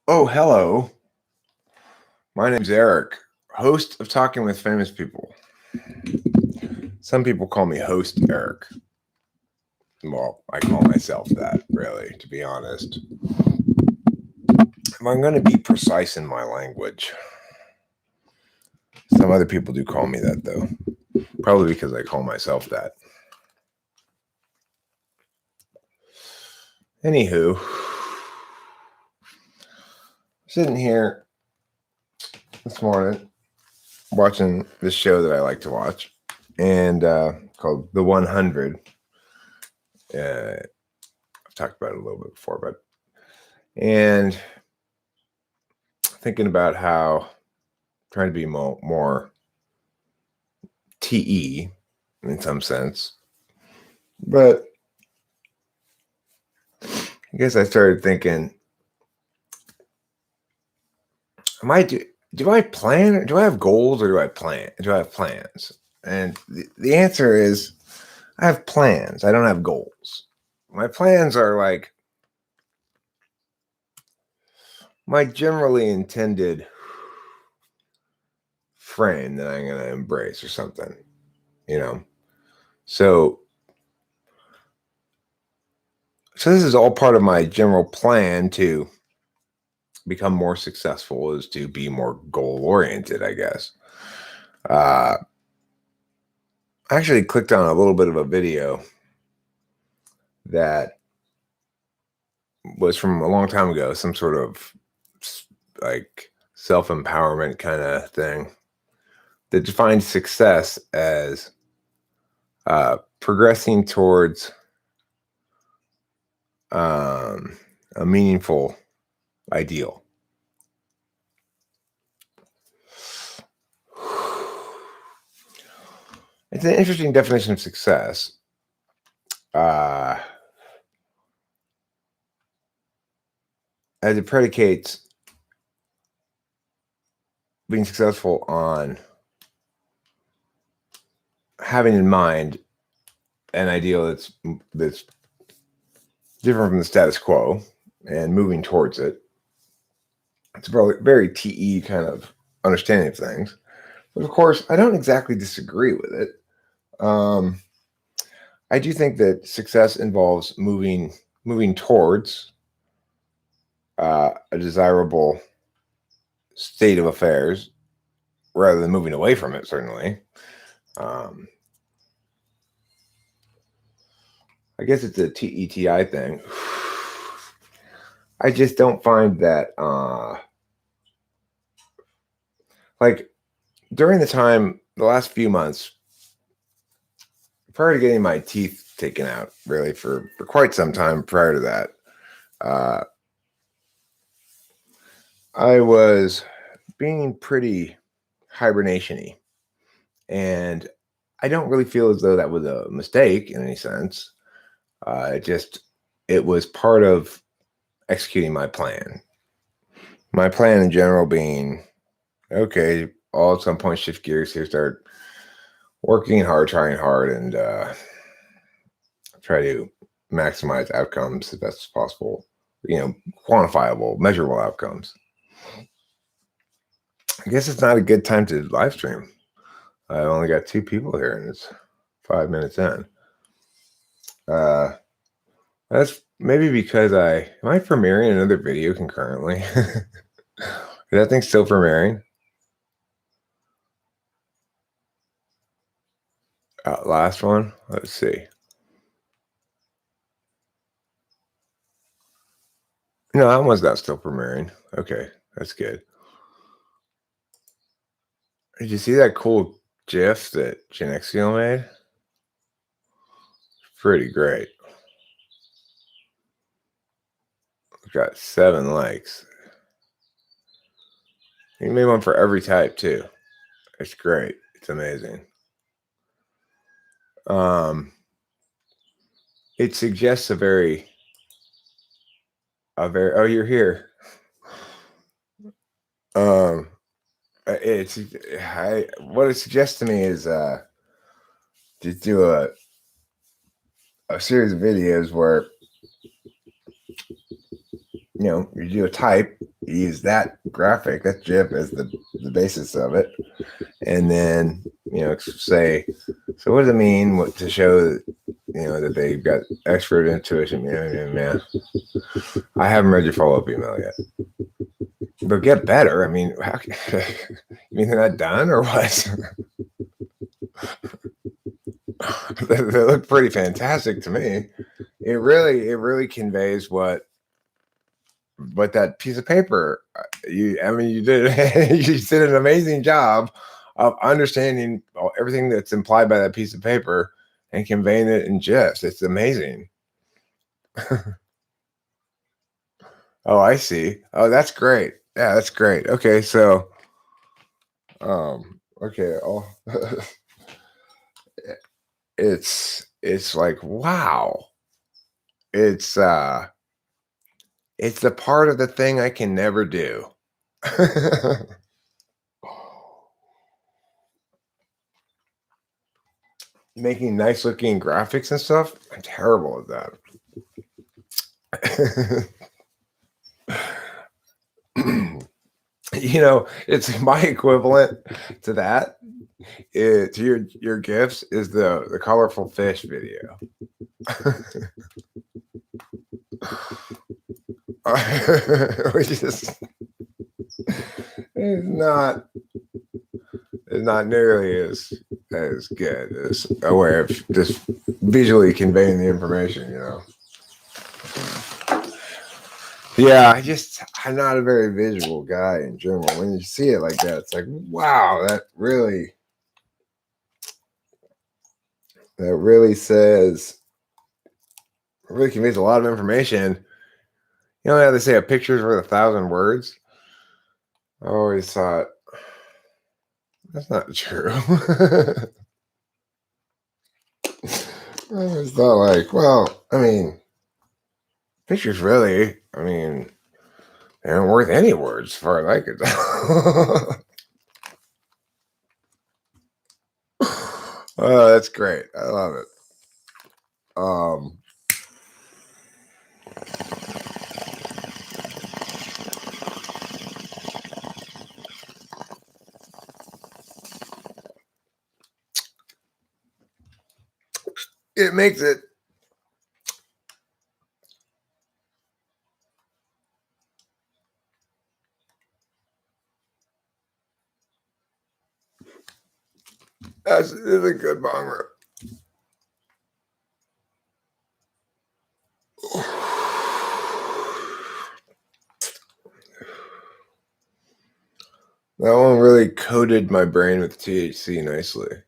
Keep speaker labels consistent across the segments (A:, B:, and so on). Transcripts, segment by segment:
A: Oh, hello. My name's Eric, host of Talking with Famous People. Some people call me Host Eric. Well, I call myself that, really, to be honest. If I'm going to be precise in my language, some other people do call me that, though. Probably because I call myself that. Anywho, sitting here this morning watching this show that I like to watch, and called The 100. I've talked about it a little bit before, but and thinking about how trying to be more TE in some sense, but I guess I started thinking, do I plan? Do I have goals or do I plan? Do I have plans? And the answer is I have plans. I don't have goals. My plans are like my generally intended frame that I'm going to embrace or something, you know? So this is all part of my general plan to become more successful, is to be more goal oriented, I guess. I actually clicked on a little bit of a video that was from a long time ago, some sort of like self-empowerment kind of thing that defines success as progressing towards a meaningful ideal. It's an interesting definition of success. As it predicates being successful on having in mind an ideal that's different from the status quo and moving towards it. It's a very TE kind of understanding of things. But of course, I don't exactly disagree with it. I do think that success involves moving towards a desirable state of affairs rather than moving away from it, certainly. I guess it's a TETI thing. I just don't find that like during the last few months, prior to getting my teeth taken out, really for quite some time prior to that, I was being pretty hibernation-y. And I don't really feel as though that was a mistake in any sense. It was part of executing my plan. My plan in general being, okay, I'll at some point shift gears here, start working hard, trying hard, and try to maximize outcomes as best as possible. Quantifiable, measurable outcomes. I guess it's not a good time to live stream. I've only got 2 people here, and it's 5 minutes in. That's maybe because am I premiering another video concurrently? Is that thing still premiering? Last one. Let's see. No, that one's not still premiering. Okay, that's good. Did you see that cool GIF that Genexio made? Pretty great. It's got 7 likes. He made one for every type too. It's great. It's amazing. It suggests a very. Oh, you're here. What it suggests to me is to do a series of videos where you do a type, you use that graphic, that GIF as the basis of it. And then, say, so what does it mean to show that they've got expert intuition? Yeah. I haven't read your follow-up email yet. But get better. I mean, you mean they're not done or what? They look pretty fantastic to me. It really conveys what that piece of paper. You did you did an amazing job of understanding everything that's implied by that piece of paper and conveying it in GIFs. It's amazing. Oh, I see. Oh, that's great. Yeah, that's great. Okay, so okay, it's like, wow. It's the part of the thing I can never do. Making nice looking graphics and stuff. I'm terrible at that. It's my equivalent to that. To your gifts is the colorful fish video. Which is not nearly as good as a way of just visually conveying the information. Yeah, I'm not a very visual guy in general. When you see it like that, it's like, wow, that really conveys a lot of information. You know how they say a picture's worth 1,000 words? I always thought that's not true. I always thought, like, well, I mean, pictures really, they aren't worth any words as far as I could tell. Oh, that's great. I love it. It makes it that's a good bong rip. That one really coated my brain with THC nicely.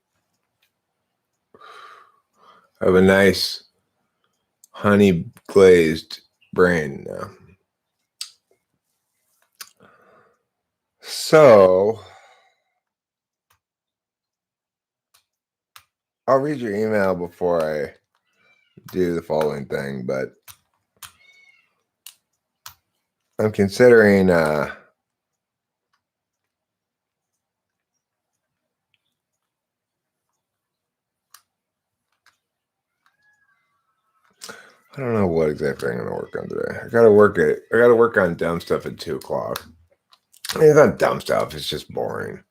A: I have a nice honey glazed brain now. So I'll read your email before I do the following thing, but I'm considering I don't know what exactly I'm gonna work on today. I gotta work on dumb stuff at 2:00. It's not dumb stuff, it's just boring.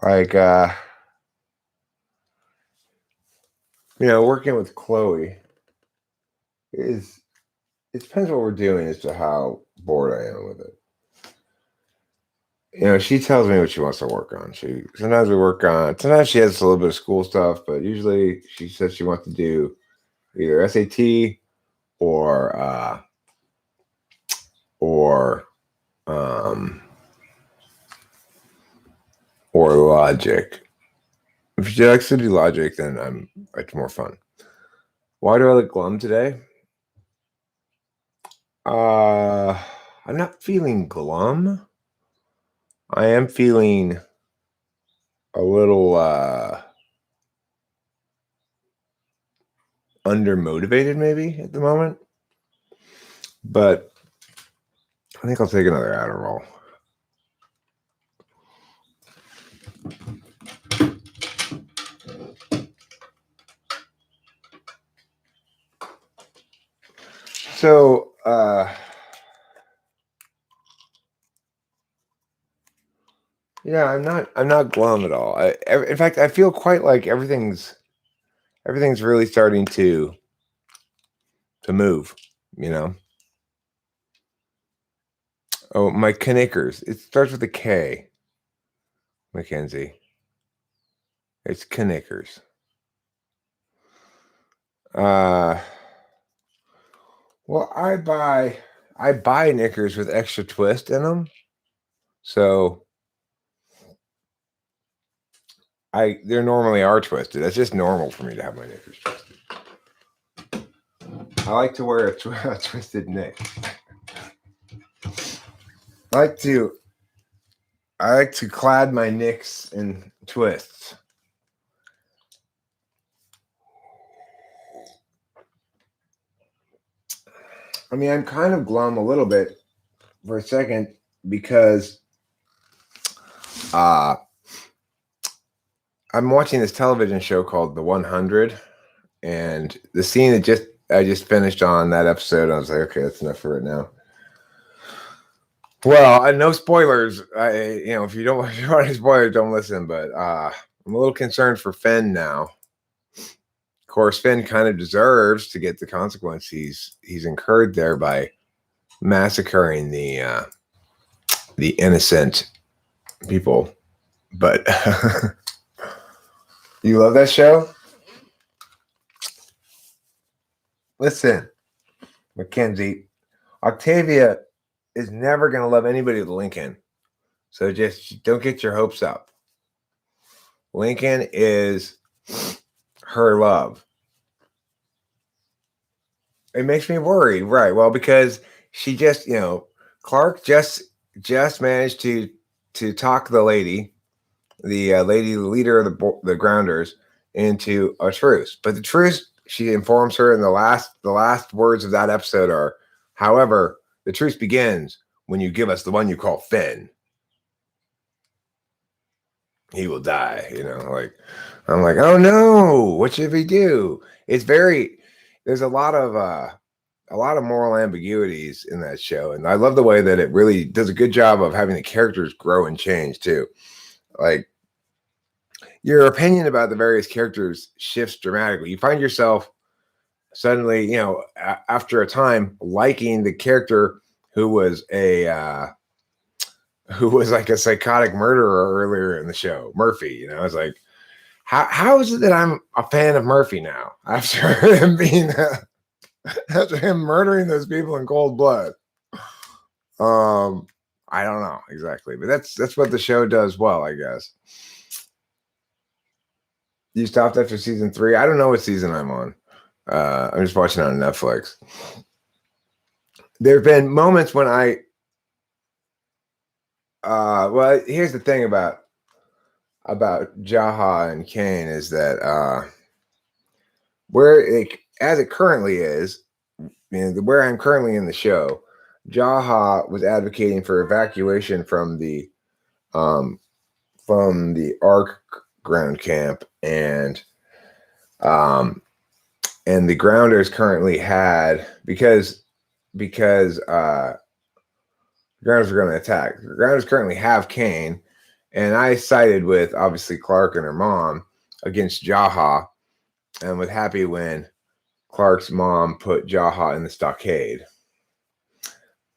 A: Like working with Chloe it depends what we're doing as to how bored I am with it. She tells me what she wants to work on. Sometimes she has a little bit of school stuff, but usually she says she wants to do either SAT or um or logic. If she likes to do logic, then it's more fun. Why do I look glum today? I'm not feeling glum. I am feeling a little undermotivated maybe at the moment. But I think I'll take another Adderall. So, yeah, I'm not glum at all. In fact, I feel quite like everything's really starting to move, you know. Oh, my Knickers. It starts with a K. Mackenzie. It's Knickers. Well, I buy knickers with extra twist in them. So they normally are twisted. That's just normal for me to have my knickers twisted. I like to wear a twisted knick. I like to clad my knicks in twists. I mean, I'm kind of glum a little bit for a second because I'm watching this television show called The 100, and the scene that I just finished on that episode, I was like, okay, that's enough for right now. Well, no spoilers. If you don't want any spoilers, don't listen. But I'm a little concerned for Finn now. Of course, Finn kind of deserves to get the consequence he's incurred there by massacring the innocent people. But you love that show? Listen, Mackenzie, Octavia is never going to love anybody with Lincoln. So just don't get your hopes up. Lincoln is her love. It makes me worried, right? Well, because she just, Clark just managed to talk the lady, the leader of the Grounders, into a truce. But the truce, she informs her in the last words of that episode are, however, the truce begins when you give us the one you call Finn. He will die. I'm like, oh no, what should we do? There's a lot of moral ambiguities in that show, and I love the way that it really does a good job of having the characters grow and change too. Like, your opinion about the various characters shifts dramatically. You find yourself suddenly, after a time, liking the character who was like a psychotic murderer earlier in the show, Murphy. It's like, how is it that I'm a fan of Murphy now after him being after him murdering those people in cold blood? I don't know exactly, but that's what the show does well, I guess. You stopped after season 3? I don't know what season I'm on. I'm just watching it on Netflix. There have been moments when well, here's the thing about Jaha and Kane is that as it currently is, where I'm currently in the show, Jaha was advocating for evacuation from the Ark ground camp, and the Grounders currently had because Grounders are going to attack. The Grounders currently have Kane, and I sided with obviously Clark and her mom against Jaha, and was happy when Clark's mom put Jaha in the stockade.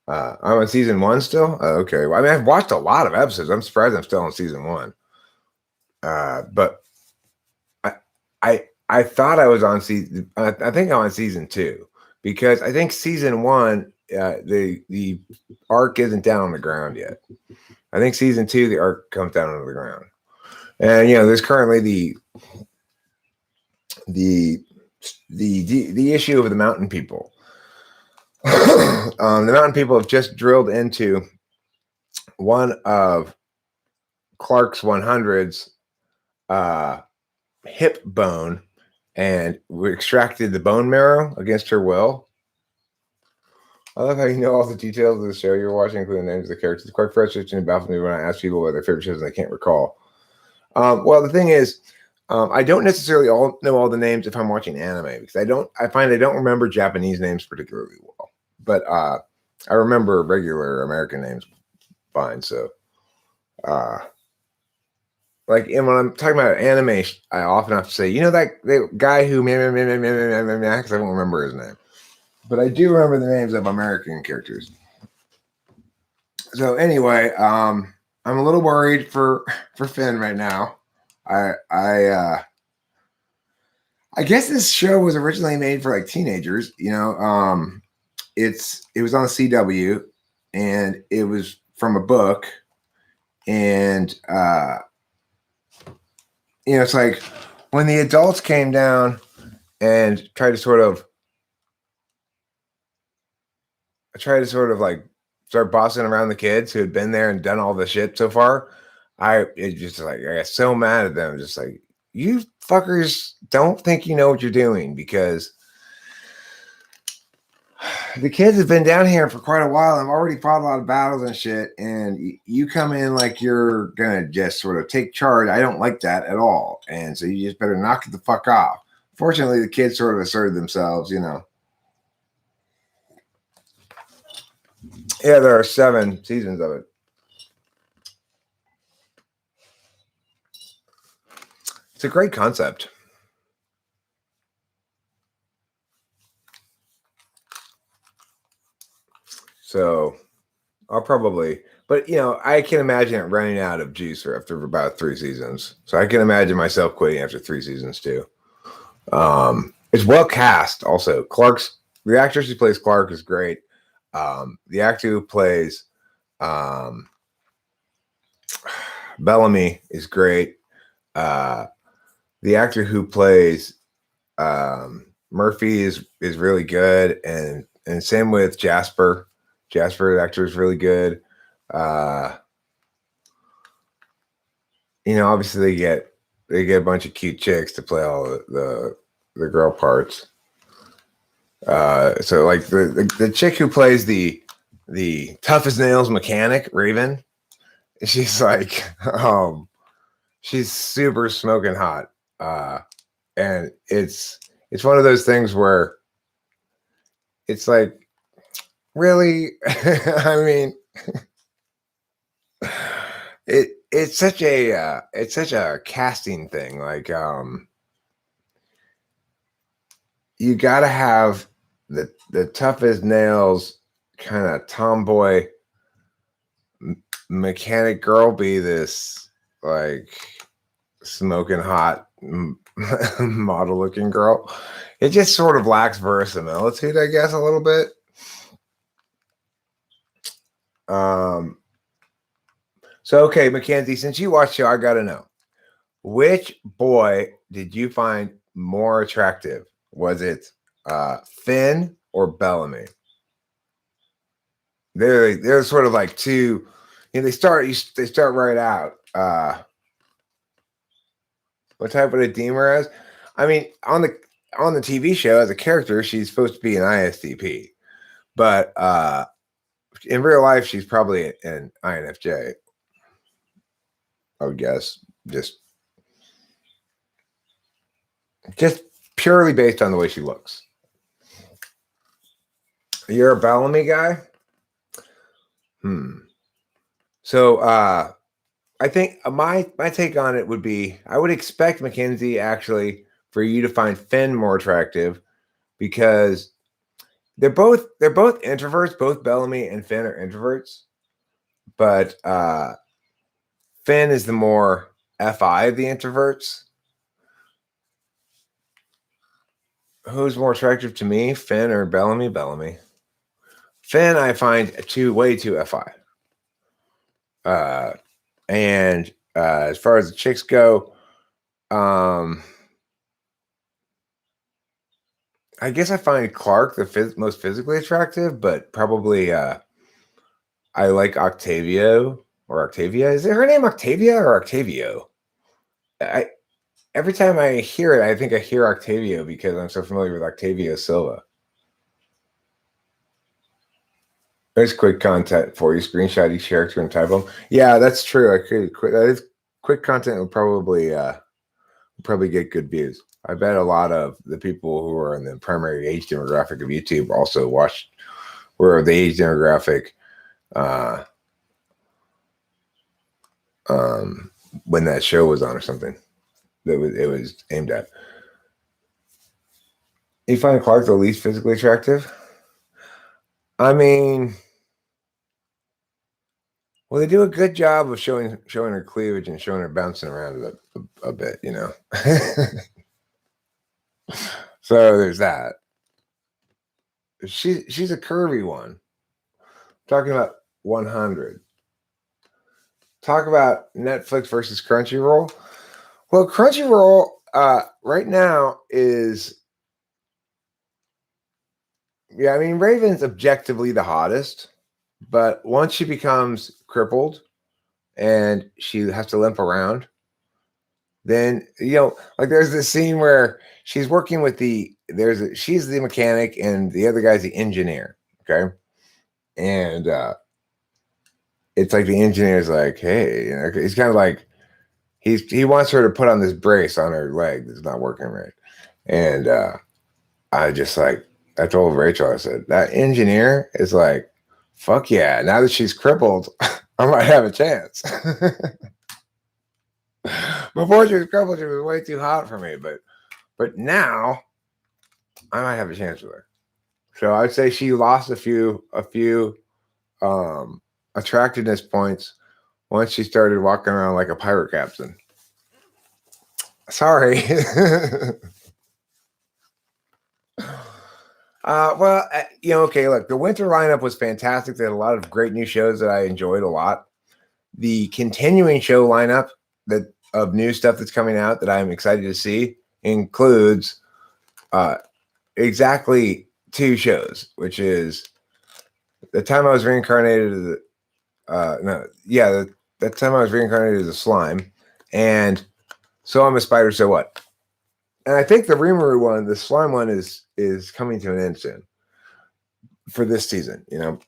A: I'm on season 1 still. Okay, well, I mean, I've watched a lot of episodes. I'm surprised I'm still on season 1. But I thought I was on season. I think I'm on season 2, because I think season 1 the arc isn't down on the ground yet. I think season 2 the arc comes down on the ground, and there's currently the issue of the mountain people. The mountain people have just drilled into one of Clark's 100's hip bone, and we extracted the bone marrow against her will. I love how you know all the details of the show you're watching, including the names of the characters. It's quite frustrating and baffles me when I ask people what their favorite shows and they can't recall. Well, the thing is, I don't necessarily know all the names if I'm watching anime, because I find I don't remember Japanese names particularly well. but I remember regular American names fine. So, like, and when I'm talking about anime, I often have to say, you know, that the guy who, because I don't remember his name, but I do remember the names of American characters. So anyway, I'm a little worried for Finn right now. I guess this show was originally made for like teenagers. You know, it was on the CW, and it was from a book, and you know, it's like when the adults came down and tried to sort of like start bossing around the kids who had been there and done all the shit so far. I got so mad at them, just like, you fuckers don't think you know what you're doing, because the kids have been down here for quite a while. I've already fought a lot of battles and shit, and you come in like you're gonna just sort of take charge. I don't like that at all, and so you just better knock it the fuck off. Fortunately, the kids sort of asserted themselves, you know. Yeah, there are 7 seasons of it. It's a great concept. So I'll probably, but you know, I can imagine it running out of juice after about 3 seasons. So I can imagine myself quitting after 3 seasons too. It's well cast. Also, the actress who plays Clark is great. The actor who plays Bellamy is great. The actor who plays Murphy is really good, and same with Jasper. Jasper, the actor, is really good. You know, obviously they get a bunch of cute chicks to play all the girl parts. So like the chick who plays the tough as nails mechanic, Raven, she's like she's super smoking hot. And it's one of those things where it's like, really? I mean, it's such a casting thing. Like, you got to have the tough as nails kind of tomboy mechanic girl be this like smoking hot model looking girl. It just sort of lacks verisimilitude, I guess, a little bit. So okay, Mackenzie, since you watched the show, I gotta know, which boy did you find more attractive? Was it Finn or Bellamy? They're sort of like two. You know, they start right out. What type of a demon is? I mean, on the TV show as a character, she's supposed to be an ISTP, but in real life, she's probably an INFJ. I would guess, just purely based on the way she looks. You're a Bellamy guy? So I think my take on it would be, I would expect, Mackenzie, actually, for you to find Finn more attractive, because they're both introverts. Both Bellamy and Finn are introverts, but Finn is the more FI of the introverts. Who's more attractive to me, Finn or Bellamy? Bellamy. Finn, I find way too FI. And as far as the chicks go, I guess I find Clark the most physically attractive, but probably I like Octavio or Octavia. Is it her name Octavia or Octavio? Every time I hear it, I think I hear Octavio because I'm so familiar with Octavio Silva. There's quick content for you. Screenshot each character and type them. Yeah, that's true. I could quick. That is quick content. Would probably get good views. I bet a lot of the people who are in the primary age demographic of YouTube also watch or the age demographic when that show was on or something that it was aimed at. You find Clark the least physically attractive? I mean, well, they do a good job of showing her cleavage and showing her bouncing around a bit, you know. So there's that. She's a curvy one. Talking about 100. Talk about Netflix versus Crunchyroll. Well, Crunchyroll right now is, yeah, I mean, Raven's objectively the hottest, but once she becomes crippled and she has to limp around, then, you know, like there's this scene where she's working with she's the mechanic and the other guy's the engineer. Okay. And it's like the engineer's like, hey, you know, he's kind of like, he wants her to put on this brace on her leg that's not working right. And I told Rachel, I said, that engineer is like, fuck yeah. Now that she's crippled, I might have a chance. Before she was crippled, she was way too hot for me. But now I might have a chance with her. So I'd say she lost a few attractiveness points once she started walking around like a pirate captain. Sorry. You know, okay, look, the winter lineup was fantastic. They had a lot of great new shows that I enjoyed a lot. The continuing show lineup of new stuff that's coming out that I'm excited to see includes exactly 2 shows, which is The Time I Was Reincarnated That Time I Was Reincarnated as a Slime, and So I'm a Spider, So What? And I think the Rimuru one, the slime one, is coming to an end soon for this season. You know,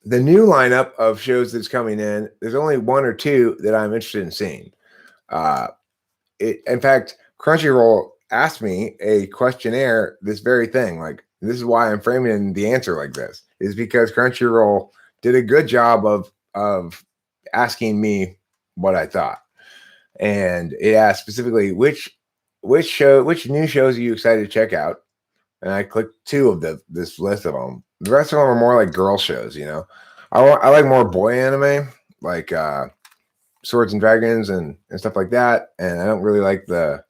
A: the new lineup of shows that's coming in, there's only 1 or 2 that I'm interested in seeing. In fact, Crunchyroll asked me a questionnaire, this very thing. Like, this is why I'm framing the answer like this, is because Crunchyroll did a good job of asking me what I thought. And it asked specifically which new shows are you excited to check out? And I clicked 2 of this list of them. The rest of them are more like girl shows, you know. I like more boy anime, like Swords and Dragons and stuff like that. And I don't really like the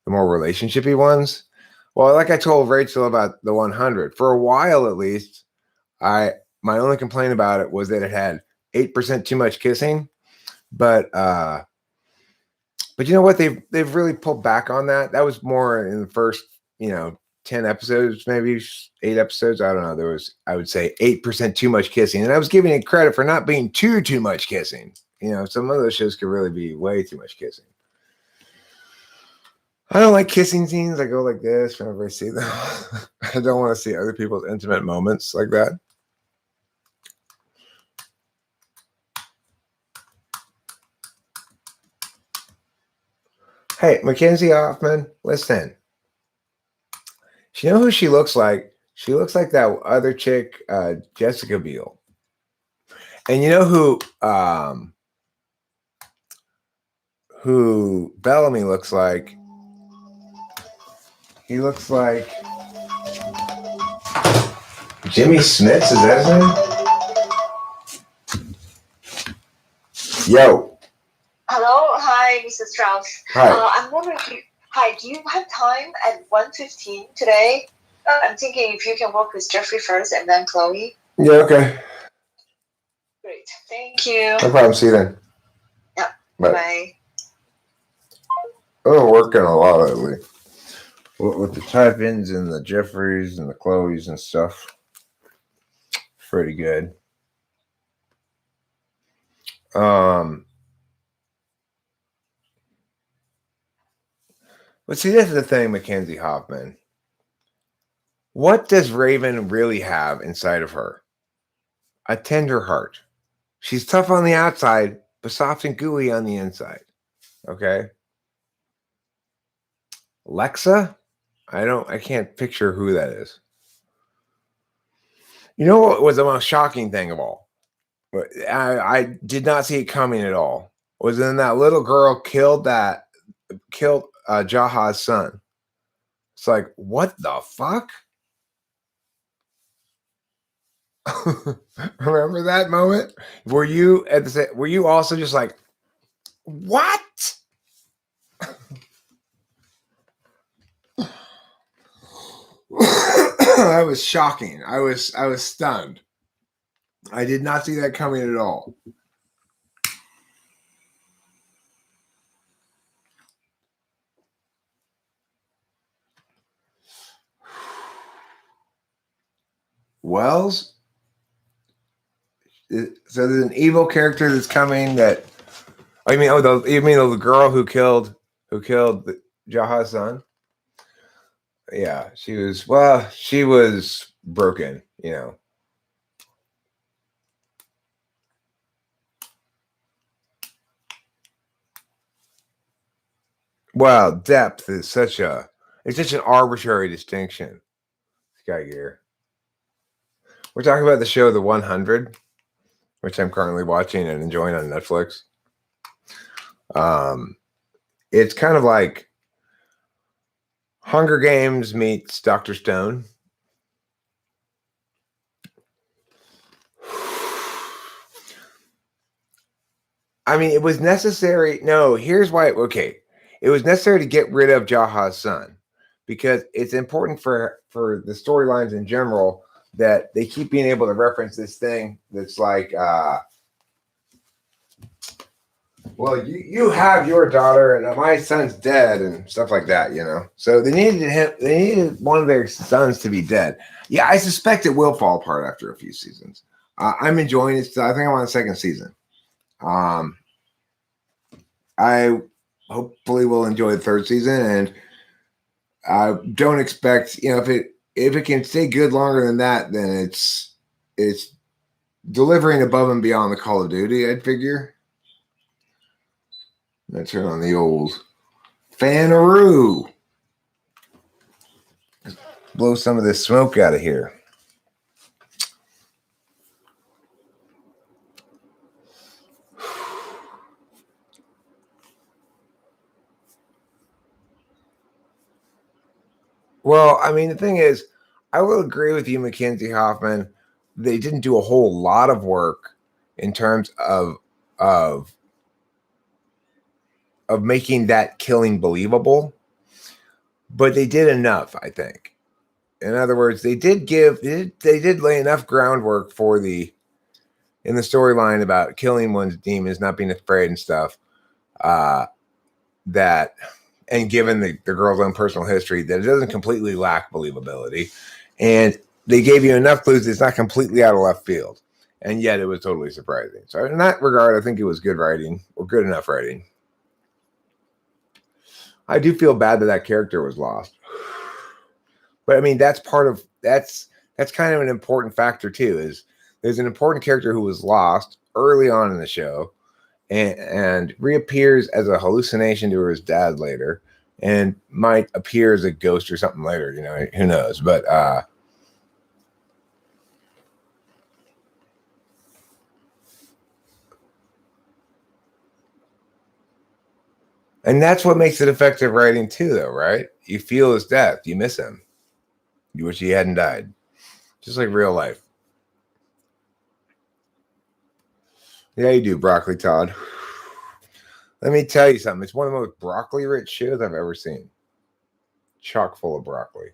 A: more relationshipy ones. Well, like I told Rachel about the 100, for a while at least, my only complaint about it was that it had 8% too much kissing, but you know what? They've really pulled back on that. That was more in the first, you know, 10 episodes, maybe 8 episodes. I don't know. There was, I would say, 8% too much kissing. And I was giving it credit for not being too much kissing. You know, some of those shows could really be way too much kissing. I don't like kissing scenes. I go like this whenever I see them. I don't want to see other people's intimate moments like that. Hey, Mackenzie Hoffman, listen. You know who she looks like? She looks like that other chick, Jessica Biel. And you know who Bellamy looks like? He looks like Jimmy Smits. Is that his name? Yo.
B: Hello. Hi, Mrs. Strauss.
A: Hi.
B: I'm wondering, do you have time at 1:15 today? I'm thinking if you can work with Jeffrey first and then Chloe.
A: Yeah, okay.
B: Great. Thank you.
A: No problem. See you then.
B: Yeah.
A: Bye.
B: Bye.
A: I'm working a lot lately with the type-ins and the Jeffreys and the Chloes and stuff. Pretty good. But see, this is the thing, Mackenzie Hoffman. What does Raven really have inside of her? A tender heart. She's tough on the outside, but soft and gooey on the inside. Okay. Lexa? I can't picture who that is. You know what was the most shocking thing of all? I did not see it coming at all. Was then that little girl killed Jaha's son. It's like, what the fuck? Remember that moment? Were you also just like, what? That was shocking. I was stunned. I did not see that coming at all. Wells? So there's an evil character that's coming that you mean the girl who killed Jaha's son? Yeah, she was broken, you know. Well, depth is such an arbitrary distinction. Sky Gear. We're talking about the show The 100, which I'm currently watching and enjoying on Netflix. It's kind of like Hunger Games meets Dr. Stone. I mean, it was necessary. No, here's why. Okay, it was necessary to get rid of Jaha's son because it's important for the storylines in general that they keep being able to reference this thing that's like, well, you have your daughter and my son's dead and stuff like that, you know. So they needed one of their sons to be dead. Yeah, I suspect it will fall apart after a few seasons. I'm enjoying it. I think I'm on the second season. I hopefully will enjoy the third season, and I don't expect, you know, if it can stay good longer than that, then it's delivering above and beyond the Call of Duty, I'd figure. Let's turn on the old Fanaroo. Blow some of this smoke out of here. Well, I mean, the thing is, I will agree with you, Mackenzie Hoffman. They didn't do a whole lot of work in terms of making that killing believable, but they did enough, I think. In other words, they did lay enough groundwork in the storyline about killing one's demons, not being afraid and stuff. That, and given the girl's own personal history, that it doesn't completely lack believability. And they gave you enough clues that it's not completely out of left field. And yet it was totally surprising. So in that regard, I think it was good writing, or good enough writing. I do feel bad that character was lost. But I mean, that's kind of an important factor too, is there's an important character who was lost early on in the show and reappears as a hallucination to his dad later and might appear as a ghost or something later, you know, who knows. But and that's what makes it effective writing too, though, right? You feel his death, you miss him, you wish he hadn't died, just like real life. Yeah, you do, Broccoli Todd. Let me tell you something. It's one of the most broccoli-rich shows I've ever seen. Chock full of broccoli.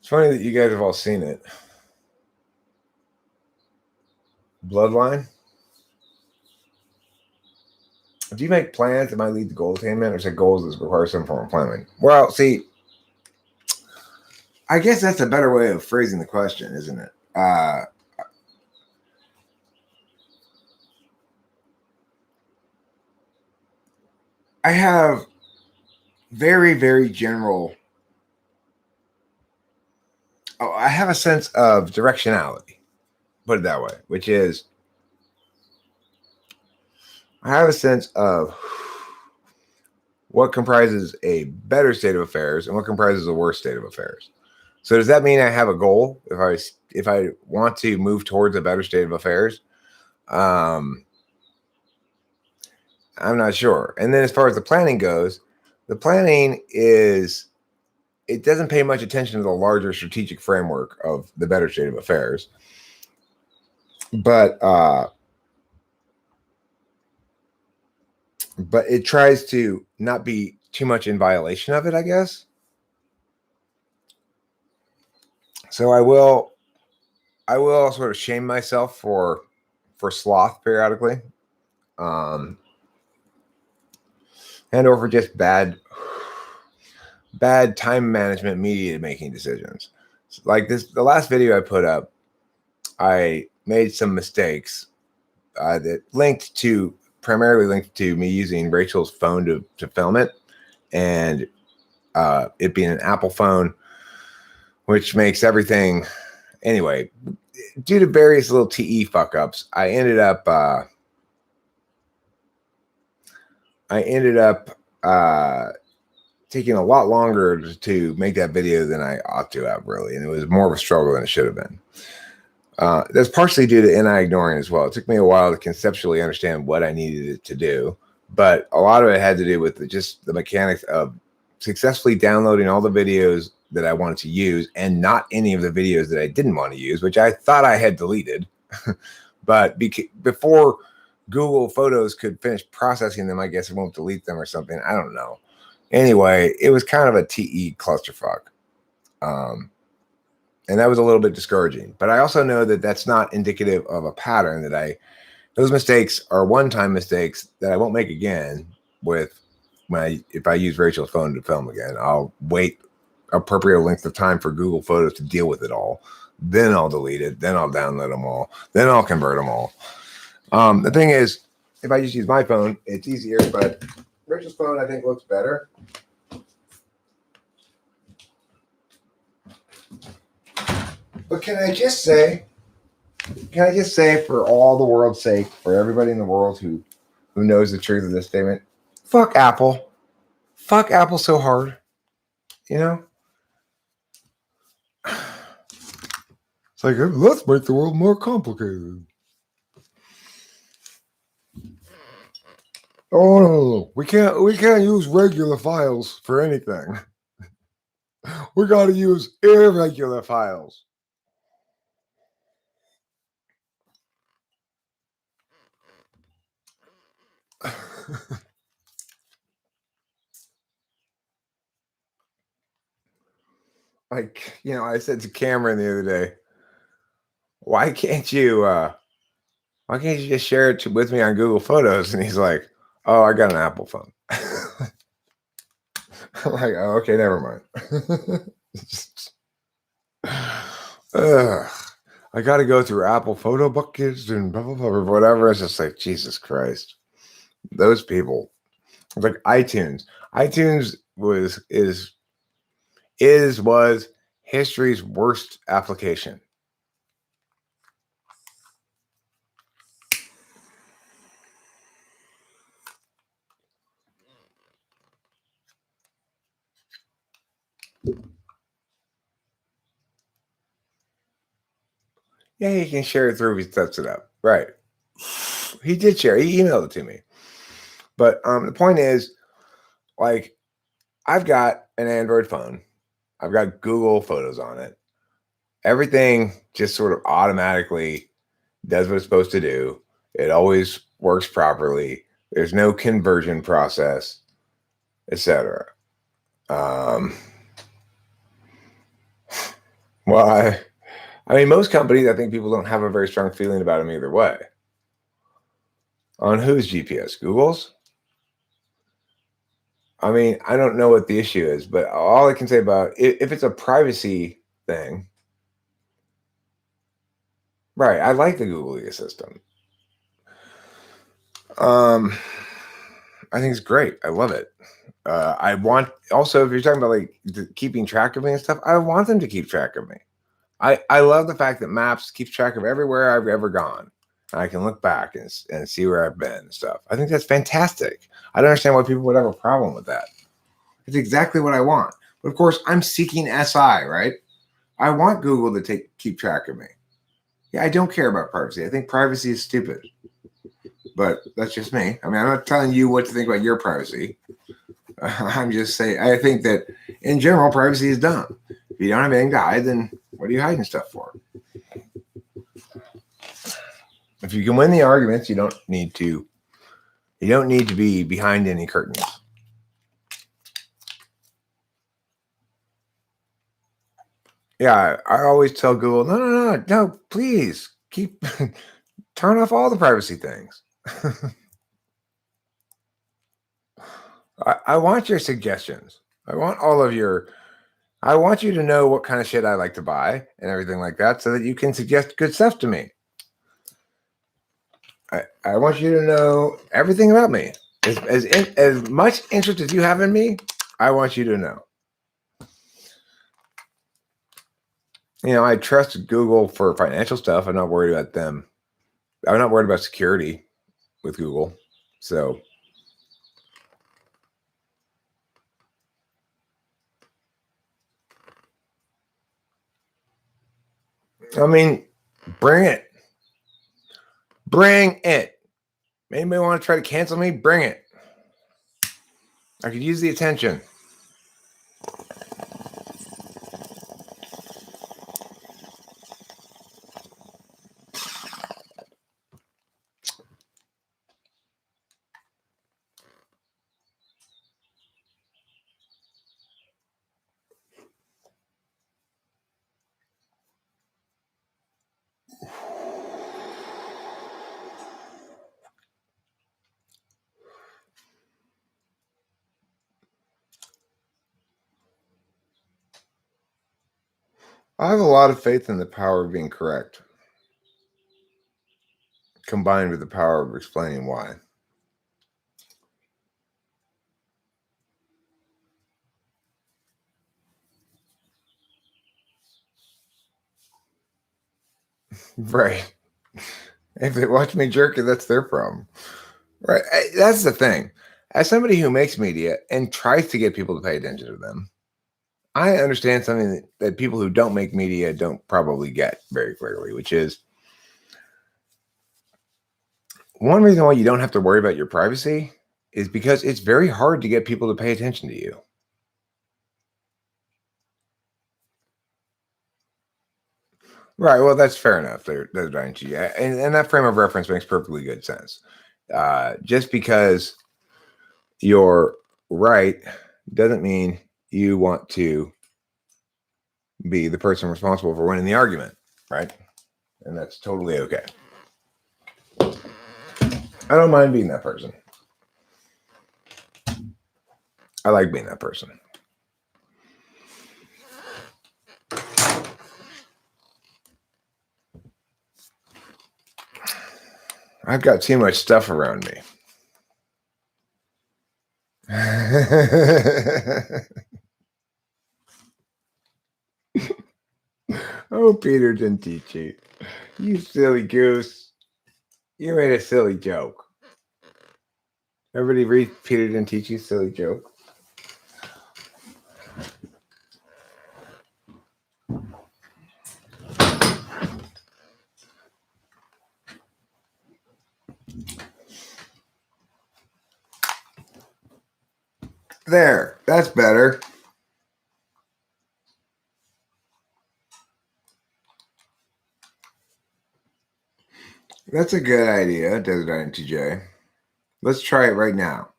A: It's funny that you guys have all seen it. Bloodline? Do you make plans that might lead to goal attainment, or say goals that require some form of planning? Well, see, I guess that's a better way of phrasing the question, isn't it? I have very, very general. I have a sense of directionality, put it that way, which is I have a sense of what comprises a better state of affairs and what comprises a worse state of affairs. So does that mean I have a goal if I want to move towards a better state of affairs? I'm not sure. And then as far as the planning goes, the planning is, it doesn't pay much attention to the larger strategic framework of the better state of affairs. But it tries to not be too much in violation of it, I guess. So I will sort of shame myself for sloth periodically, and or for just bad time management, media making decisions. Like the last video I put up, I made some mistakes that primarily linked to me using Rachel's phone to film it, and it being an Apple phone, which makes everything, anyway, due to various little TE fuck ups, I ended up taking a lot longer to make that video than I ought to have, really, and it was more of a struggle than it should have been. That's partially due to NI ignoring as well. It took me a while to conceptually understand what I needed it to do, but a lot of it had to do with just the mechanics of successfully downloading all the videos that I wanted to use and not any of the videos that I didn't want to use, which I thought I had deleted. But before Google Photos could finish processing them, I guess it won't delete them or something. I don't know. Anyway, it was kind of a TE clusterfuck. And that was a little bit discouraging. But I also know that that's not indicative of a pattern, that those mistakes are one-time mistakes that I won't make again if I use Rachel's phone to film again. I'll wait appropriate length of time for Google Photos to deal with it all. Then I'll delete it. Then I'll download them all. Then I'll convert them all. The thing is, if I just use my phone, it's easier, but Rachel's phone, I think, looks better. But can I just say, for all the world's sake, for everybody in the world who knows the truth of this statement, fuck Apple. Fuck Apple so hard. You know? It's like, let's make the world more complicated. Oh no. We can't use regular files for anything. We gotta use irregular files. Like, I said to Cameron the other day, why can't you just share it with me on Google Photos? And he's like, oh, I got an Apple phone. I'm like, oh, okay, never mind. I got to go through Apple photo buckets and blah, blah, blah, or whatever. It's just like, Jesus Christ. Those people. It's like iTunes. iTunes was history's worst application. Yeah, he can share it through if he sets it up. Right. He did share. He emailed it to me. But the point is, like, I've got an Android phone. I've got Google Photos on it. Everything just sort of automatically does what it's supposed to do. It always works properly. There's no conversion process, etc. Well, I mean, most companies, I think people don't have a very strong feeling about them either way. On whose GPS? Google's? I mean, I don't know what the issue is, but all I can say about it, if it's a privacy thing, right? I like the Google ecosystem. I think it's great. I love it. I want also, if you're talking about like keeping track of me and stuff, I want them to keep track of me. I love the fact that Maps keeps track of everywhere I've ever gone. And I can look back and see where I've been and stuff. I think that's fantastic. I don't understand why people would have a problem with that. It's exactly what I want. But of course, I'm seeking SI, right? I want Google to keep track of me. Yeah, I don't care about privacy. I think privacy is stupid. But that's just me. I mean, I'm not telling you what to think about your privacy. I'm just saying, I think that in general, privacy is dumb. If you don't have anything to hide, then what are you hiding stuff for? If you can win the arguments, you don't need to be behind any curtains. Yeah, I always tell Google, no, please turn off all the privacy things. I want your suggestions. I want you to know what kind of shit I like to buy and everything like that so that you can suggest good stuff to me. I want you to know everything about me. As much interest as you have in me, I want you to know. I trust Google for financial stuff. I'm not worried about them. I'm not worried about security with Google. So, I mean, bring it. Bring it. Anybody want to try to cancel me? Bring it. I could use the attention. I have a lot of faith in the power of being correct, combined with the power of explaining why. Right. If they watch me jerk it, that's their problem. Right. That's the thing. As somebody who makes media and tries to get people to pay attention to them, I understand something that people who don't make media don't probably get very clearly, which is one reason why you don't have to worry about your privacy is because it's very hard to get people to pay attention to you. Right. Well, that's fair enough. There's Enfj, and that frame of reference makes perfectly good sense. Just because you're right doesn't mean you want to be the person responsible for winning the argument, right? And that's totally okay. I don't mind being that person. I like being that person. I've got too much stuff around me. Oh, Peter didn't teach you. You silly goose. You made a silly joke. Everybody read Peter didn't teach you, silly joke. There, that's better. That's a good idea, Desert INTJ. Let's try it right now.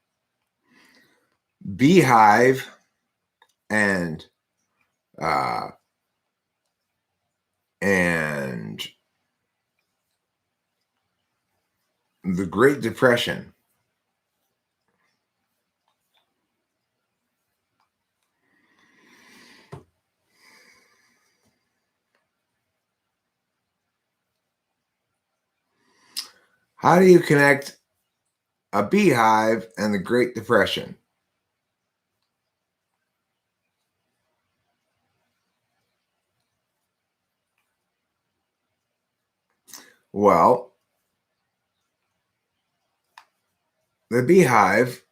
A: Beehive and the Great Depression. How do you connect a beehive and the Great Depression? Well, the beehive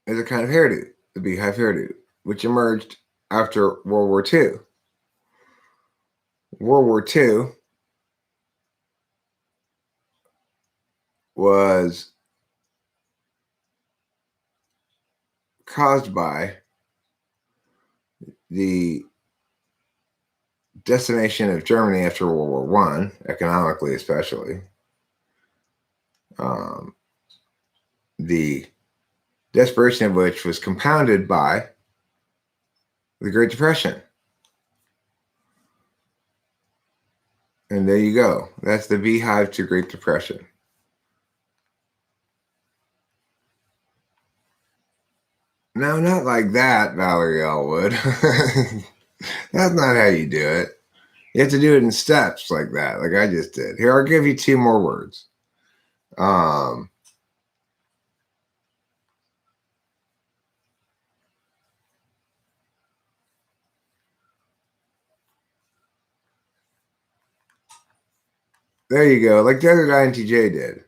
A: is a kind of hairdo, the beehive hairdo, which emerged after World War II. World War II was caused by the decimation of Germany after World War I, economically especially. The desperation of which was compounded by the Great Depression. And there you go. That's the beehive to Great Depression. No, not like that, Valerie Elwood. That's not how you do it. You have to do it in steps like that, like I just did. Here, I'll give you 2 more words. There you go, like the other INTJ did.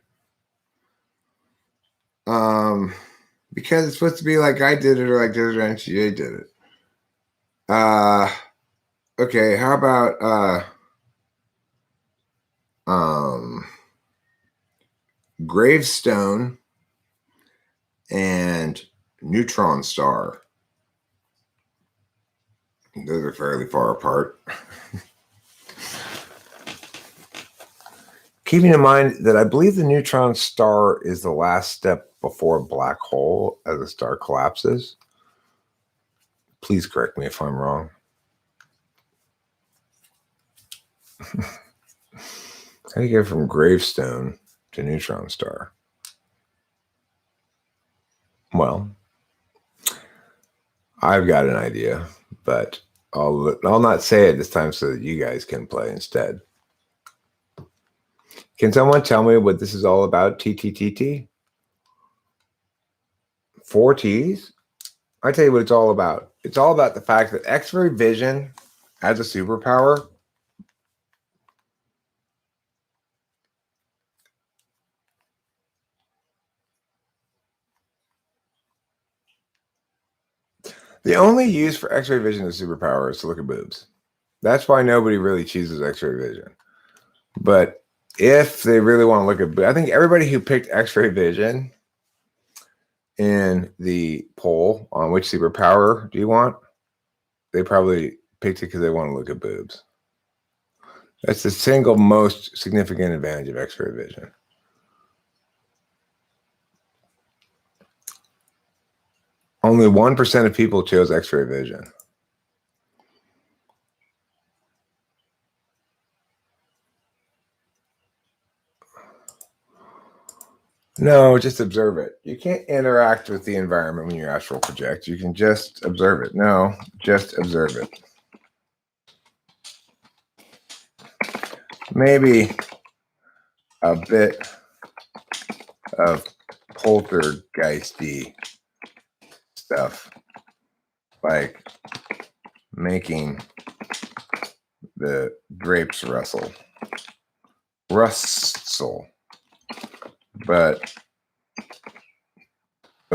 A: Because it's supposed to be like I did it or like the other INTJ did it. Okay, how about gravestone and neutron star? Those are fairly far apart. Keeping in mind that I believe the neutron star is the last step before a black hole as a star collapses. Please correct me if I'm wrong. How do you get from gravestone to neutron star? Well, I've got an idea, but I'll not say it this time so that you guys can play instead. Can someone tell me what this is all about? TTTT? 4 T's? I tell you what it's all about. It's all about the fact that X-ray vision as a superpower the only use for X-ray vision as a superpower is to look at boobs. That's why nobody really chooses X-ray vision. But if they really want to look at boobs, I think everybody who picked X-ray vision in the poll on which superpower do you want, they probably picked it because they want to look at boobs. That's the single most significant advantage of X-ray vision. Only 1% of people chose X-ray vision. No, just observe it. You can't interact with the environment when you astral project. You can just observe it. No, just observe it. Maybe a bit of poltergeisty stuff, like making the drapes rustle. But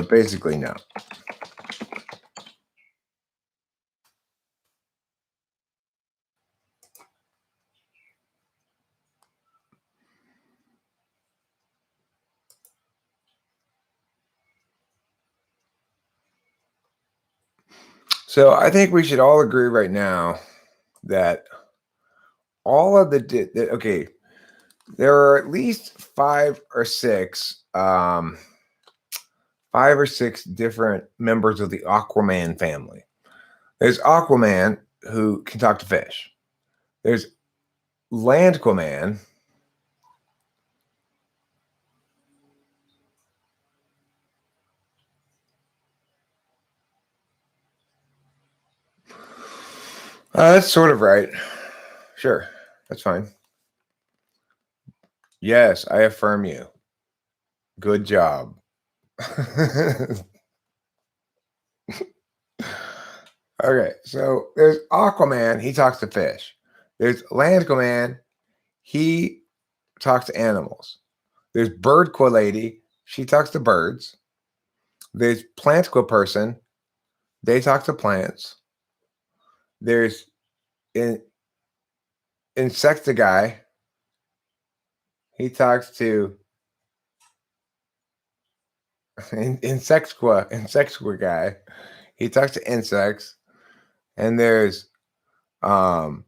A: basically no. So I think we should all agree right now that all of okay, there are at least 5 or 6 different members of the Aquaman family. There's Aquaman, who can talk to fish. There's Landquaman, that's sort of right. Sure, that's fine. Yes, I affirm you. Good job. Okay, so there's Aquaman, he talks to fish. There's Landquaman, he talks to animals. There's Birdqua lady, she talks to birds. There's Plantqua person, they talk to plants. There's insecta guy. He talks to insexqua guy. He talks to insects. And there's reptiliqua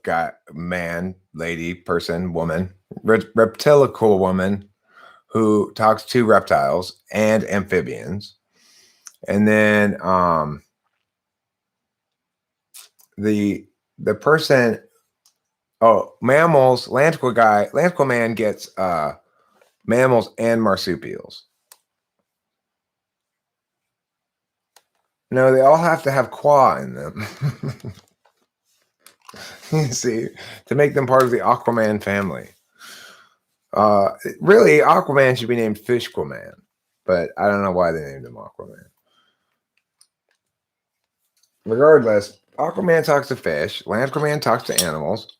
A: guy, man, lady, person, woman, reptiliqua woman who talks to reptiles and amphibians. And then the person, mammals, Lantqua man gets mammals and marsupials. No, they all have to have qua in them. You see, to make them part of the Aquaman family. Really, Aquaman should be named Fishquaman, but I don't know why they named him Aquaman. Regardless, Aquaman talks to fish. Lantquaman talks to animals.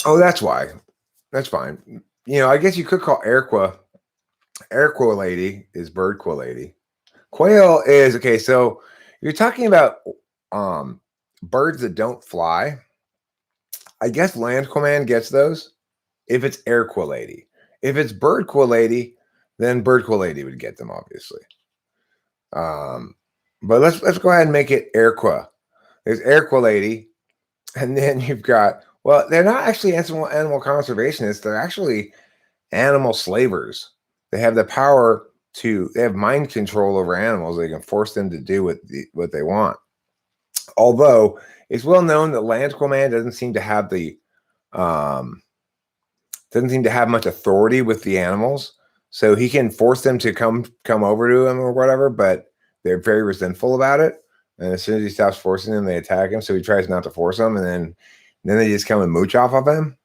A: Oh, that's why. That's fine. You know, I guess you could call Airqua lady is birdqua lady. Quail is okay. So you're talking about birds that don't fly. I guess Landqua man gets those if it's Airqua lady. If it's birdqua lady, then birdqua lady would get them, obviously. But let's go ahead and make it Airqua. There's Airqua lady, and then you've got, well, they're not actually animal conservationists. They're actually animal slavers. They have the power they have mind control over animals. They can force them to do what they want. Although it's well known that Landqua man doesn't seem to have much authority with the animals. So he can force them to come over to him or whatever, but they're very resentful about it. And as soon as he stops forcing them, they attack him. So he tries not to force them, and then they just come and mooch off of him.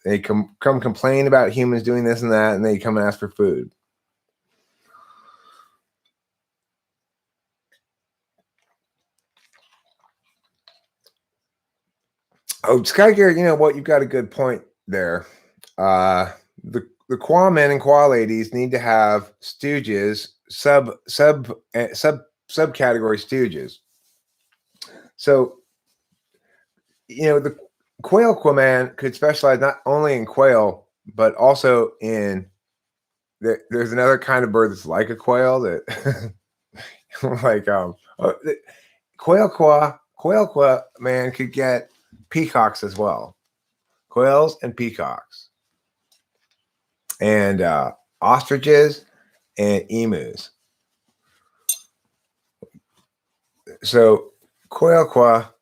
A: They come complain about humans doing this and that, and they come and ask for food. Oh, Skygear, you know what? You've got a good point there. The qua men and qua ladies need to have stooges, subcategory stooges. So, you know, the quail man could specialize not only in quail, but also in there's another kind of bird that's like a quail that like quail man could get peacocks as well. Quails and peacocks. And ostriches and emus. So quail.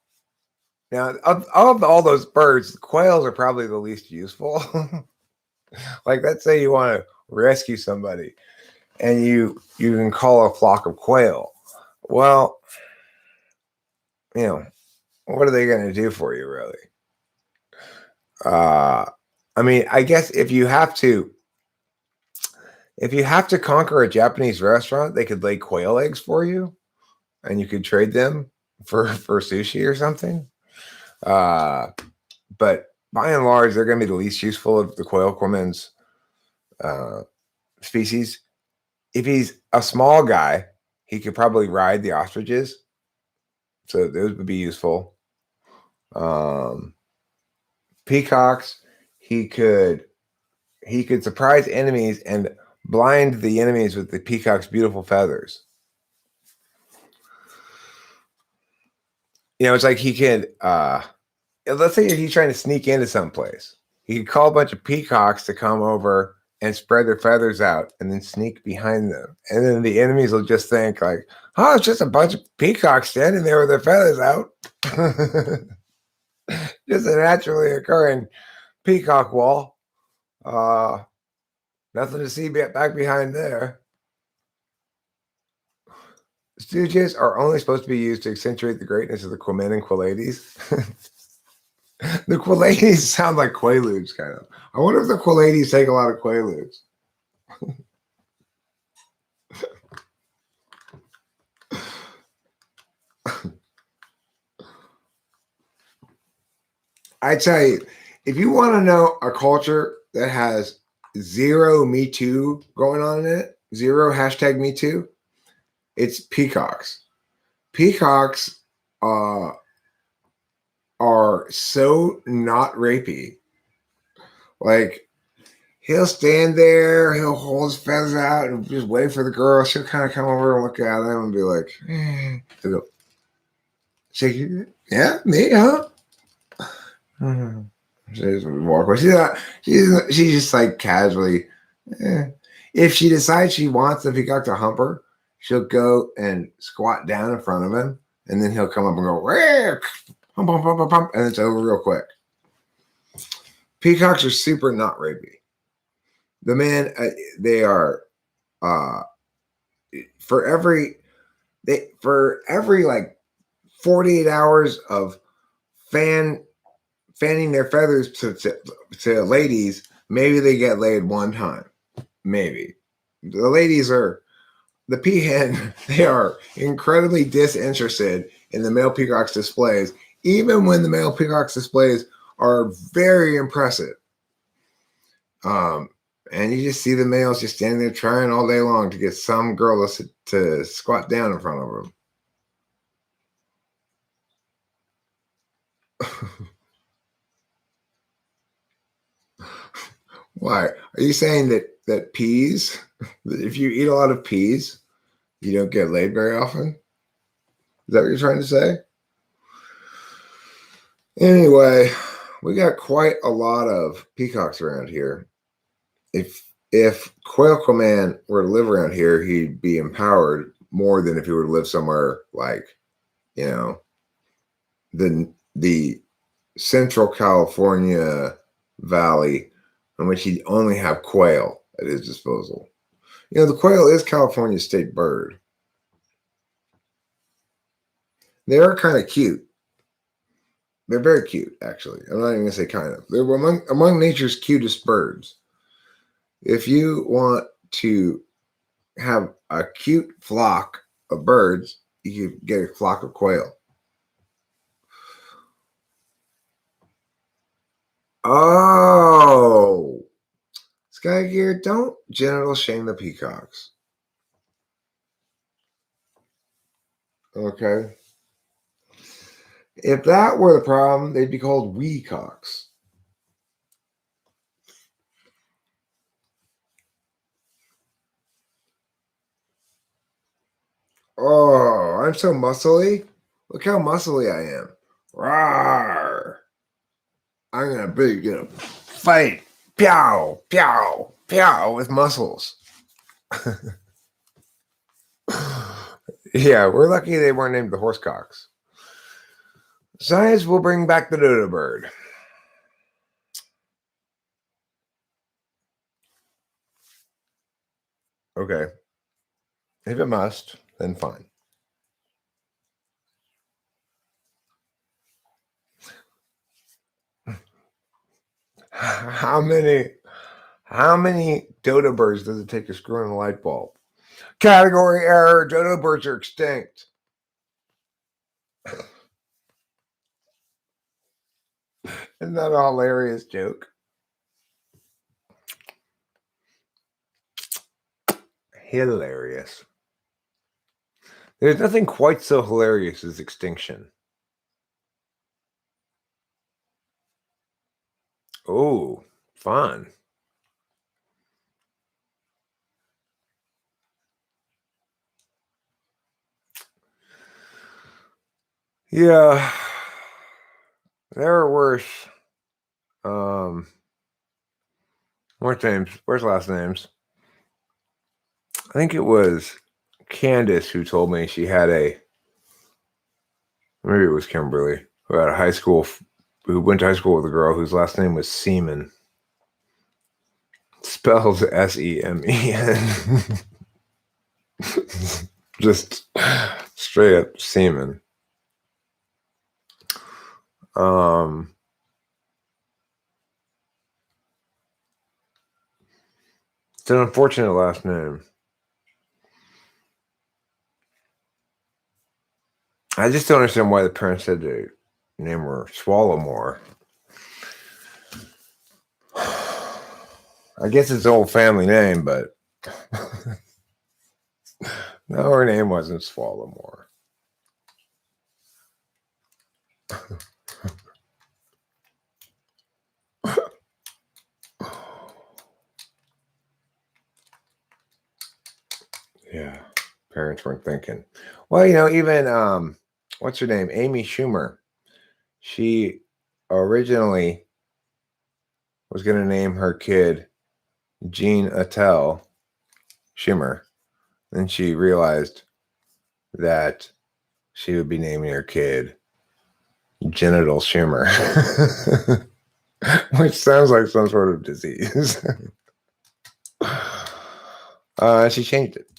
A: Now, of all those birds, quails are probably the least useful. Like, let's say you want to rescue somebody, and you can call a flock of quail. Well, you know, what are they going to do for you, really? I mean, I guess if you have to conquer a Japanese restaurant, they could lay quail eggs for you, and you could trade them for sushi or something. But by and large, they're going to be the least useful of the quail woman's species. If he's a small guy, he could probably ride the ostriches, so those would be useful. Peacocks, he could surprise enemies and blind the enemies with the peacock's beautiful feathers. You know, it's like he could, let's say he's trying to sneak into someplace. He could call a bunch of peacocks to come over and spread their feathers out and then sneak behind them. And then the enemies will just think like, oh, it's just a bunch of peacocks standing there with their feathers out. Just a naturally occurring peacock wall. Nothing to see back behind there. Stooges are only supposed to be used to accentuate the greatness of the Quamen and Quilades. The Quilades sound like Quaaludes, kind of. I wonder if the Quilades take a lot of Quaaludes. I tell you, if you want to know a culture that has zero Me Too going on in it, zero hashtag Me Too, It's peacocks. Peacocks are so not rapey. Like, he'll stand there, he'll hold his feathers out and just wait for the girl. She'll kind of come over and look at him and be like, he'll go, shake it. Yeah, me, huh? She just walk away. She's just like casually. If she decides she wants the peacock to hump her, she'll go and squat down in front of him, and then he'll come up and go, hump, hump, hump, hump, hump, and it's over real quick. Peacocks are super not rapey. The man, they are, for every like 48 hours of fanning their feathers to ladies, maybe they get laid one time. Maybe. The ladies are, the peahen, they are incredibly disinterested in the male peacock's displays, even when the male peacock's displays are very impressive. And you just see the males just standing there trying all day long to get some girl to squat down in front of them. Why? Are you saying that peas, that if you eat a lot of peas, you don't get laid very often? Is that what you're trying to say? Anyway, we got quite a lot of peacocks around here. If Quail Man were to live around here, he'd be empowered more than if he were to live somewhere like, the Central California Valley, in which he'd only have quail at his disposal. The quail is California's state bird. They are kind of cute. They're very cute, actually. I'm not even going to say kind of. They're among nature's cutest birds. If you want to have a cute flock of birds, you can get a flock of quail. Oh, Sky Gear, don't genital shame the peacocks. Okay. If that were the problem, they'd be called weecocks. Oh, I'm so muscly. Look how muscly I am. Rawr. I'm gonna fight. Pow, pow, pow with muscles. Yeah, we're lucky they weren't named the horsecocks. Science will bring back the dodo bird. Okay. If it must, then fine. How many dodo birds does it take to screw in a light bulb? Category error. Dodo birds are extinct. Isn't that a hilarious joke? Hilarious. There's nothing quite so hilarious as extinction. Oh, fun. Yeah. There are worse. Where's last names? I think it was Candace who told me she had maybe it was Kimberly, who went to high school with a girl whose last name was Seaman. Spelled Semen. Just straight up semen. It's an unfortunate last name. I just don't understand why the parents had to name her Swallowmore. I guess it's an old family name, but No, her name wasn't Swallowmore. Yeah, parents weren't thinking. Well, even what's her name? Amy Schumer. She originally was going to name her kid Jean Attell Schumer. Then she realized that she would be naming her kid Genital Schumer, which sounds like some sort of disease. She changed it.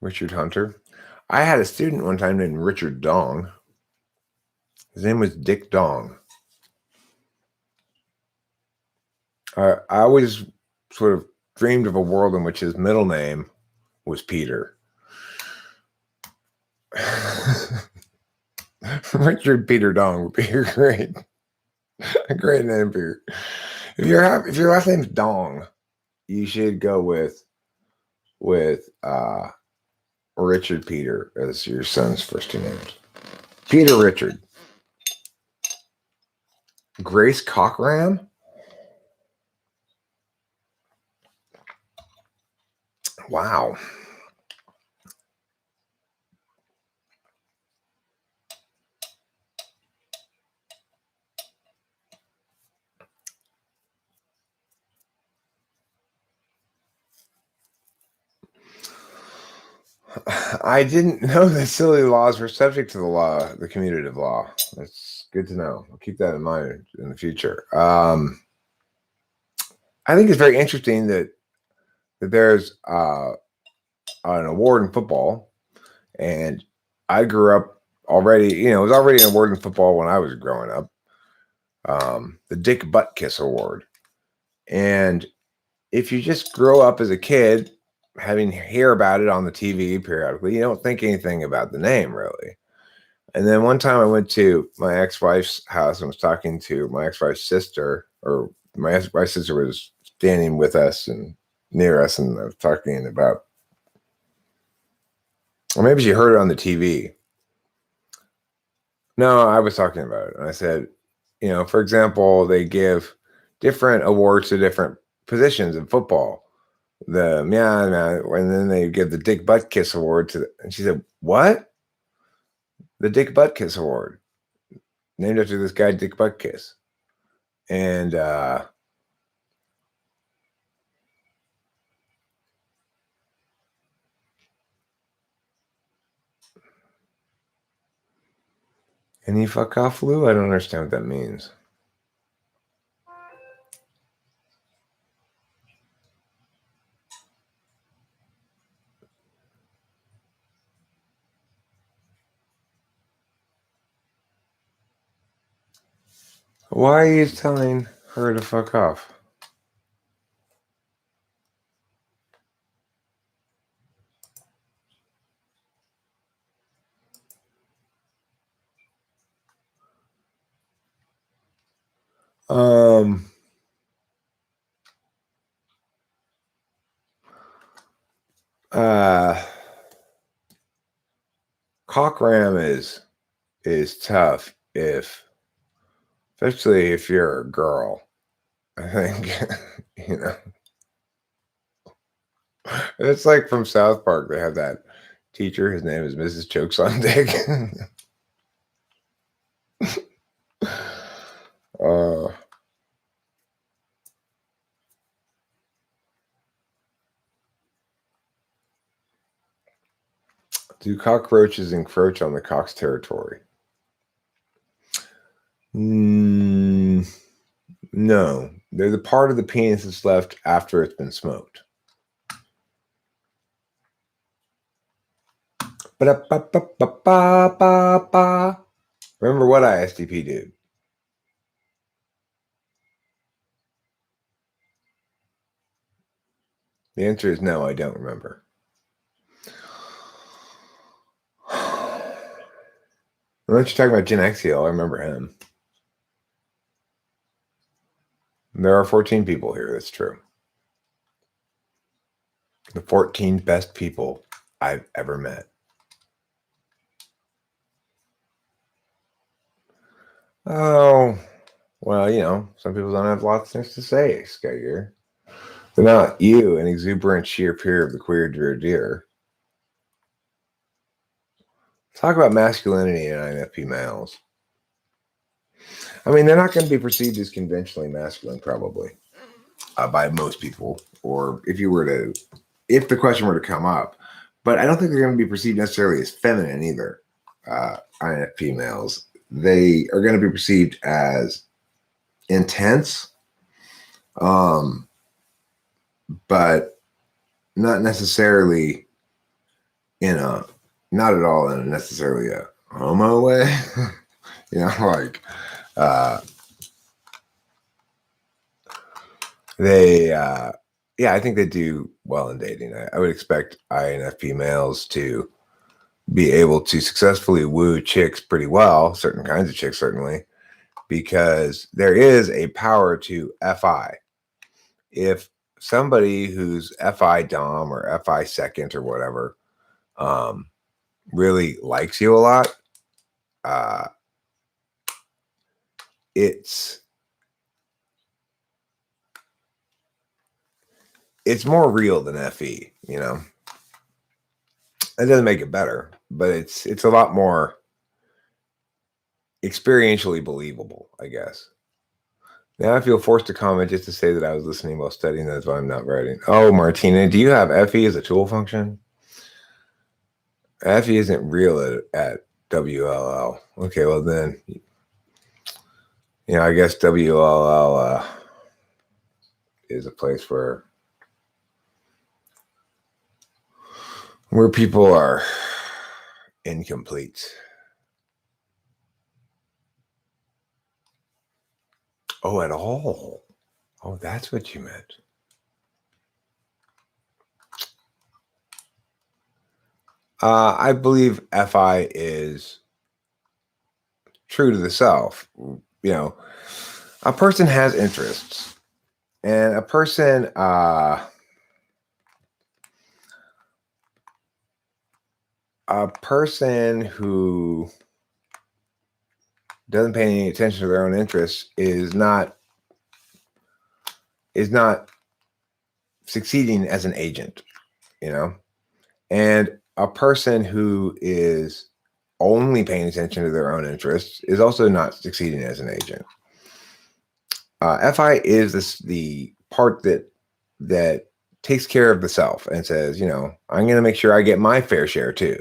A: Richard Hunter. I had a student one time named Richard Dong. His name was Dick Dong. I always sort of dreamed of a world in which his middle name was Peter. Richard Peter Dong would be a great name for your. If your last name's Dong, you should go with Richard Peter as your son's first two names. Peter Richard. Grace Cockram. Wow. I didn't know that silly laws were subject to the commutative law. That's good to know. I'll keep that in mind in the future. I think it's very interesting that there's an award in football, and I grew up already. It was already an award in football when I was growing up. The Dick Buttkiss Award, and if you just grow up as a kid hear about it on the TV periodically, you don't think anything about the name really. And then one time I went to my ex-wife's house and was talking to my ex-wife's sister, or my ex-wife's sister was standing with us and near us, and I was talking about, or maybe she heard it on the TV. No, I was talking about it. And I said, for example, they give different awards to different positions in football. And then they give the Dick Buttkiss Award and she said, "What? The Dick Buttkiss Award, named after this guy, Dick Buttkiss." And any fuck off, Lou? I don't understand what that means. Why are you telling her to fuck off? Cockram is tough especially if you're a girl. I think it's like from South Park. They have that teacher. His name is Mrs. Chokes on Dick. Do cockroaches encroach on the cock's territory? No. They're the part of the penis that's left after it's been smoked. Remember what ISTP did? The answer is no, I don't remember. Unless you're talking about Gen Xel, I remember him. There are 14 people here. That's true. The 14 best people I've ever met. Oh, well, you know, some people don't have lots of things to say, Skygear. They're not you, an exuberant sheer peer of the queer dear. Talk about masculinity in INFP males. I mean, they're not going to be perceived as conventionally masculine, probably, by most people. Or if the question were to come up, but I don't think they're going to be perceived necessarily as feminine either. INFP males, they are going to be perceived as intense, but not necessarily not at all in necessarily a homo way. You know, like I think they do well in dating. I would expect INFP males to be able to successfully woo chicks pretty well, certain kinds of chicks certainly, because there is a power to FI. If somebody who's FI Dom or FI second or whatever really likes you a lot, it's more real than FE, you know. It doesn't make it better, but it's a lot more experientially believable, I guess. Now I feel forced to comment just to say that I was listening while studying. That's why I'm not writing. Oh, Martina, do you have FE as a tool function? FE isn't real at WLL. Okay, well then, you know, I guess WLL is a place where people are incomplete. Oh, at all. Oh, that's what you meant. I believe FI is true to the self. You know, a person has interests, and a person who doesn't pay any attention to their own interests is not succeeding as an agent, you know. And a person who is only paying attention to their own interests is also not succeeding as an agent. FI is the part that takes care of the self and says, you know, I'm going to make sure I get my fair share too.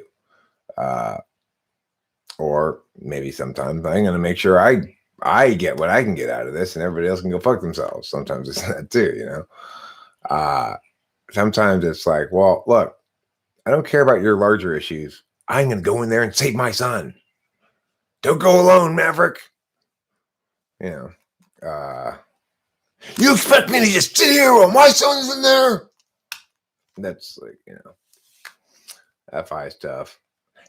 A: Or maybe sometimes I'm going to make sure I get what I can get out of this and everybody else can go fuck themselves. Sometimes it's that too, you know. Sometimes it's like, well, look, I don't care about your larger issues. I'm going to go in there and save my son. Don't go alone, Maverick. You know, you expect me to just sit here while my son's in there? That's like, you know, FI stuff.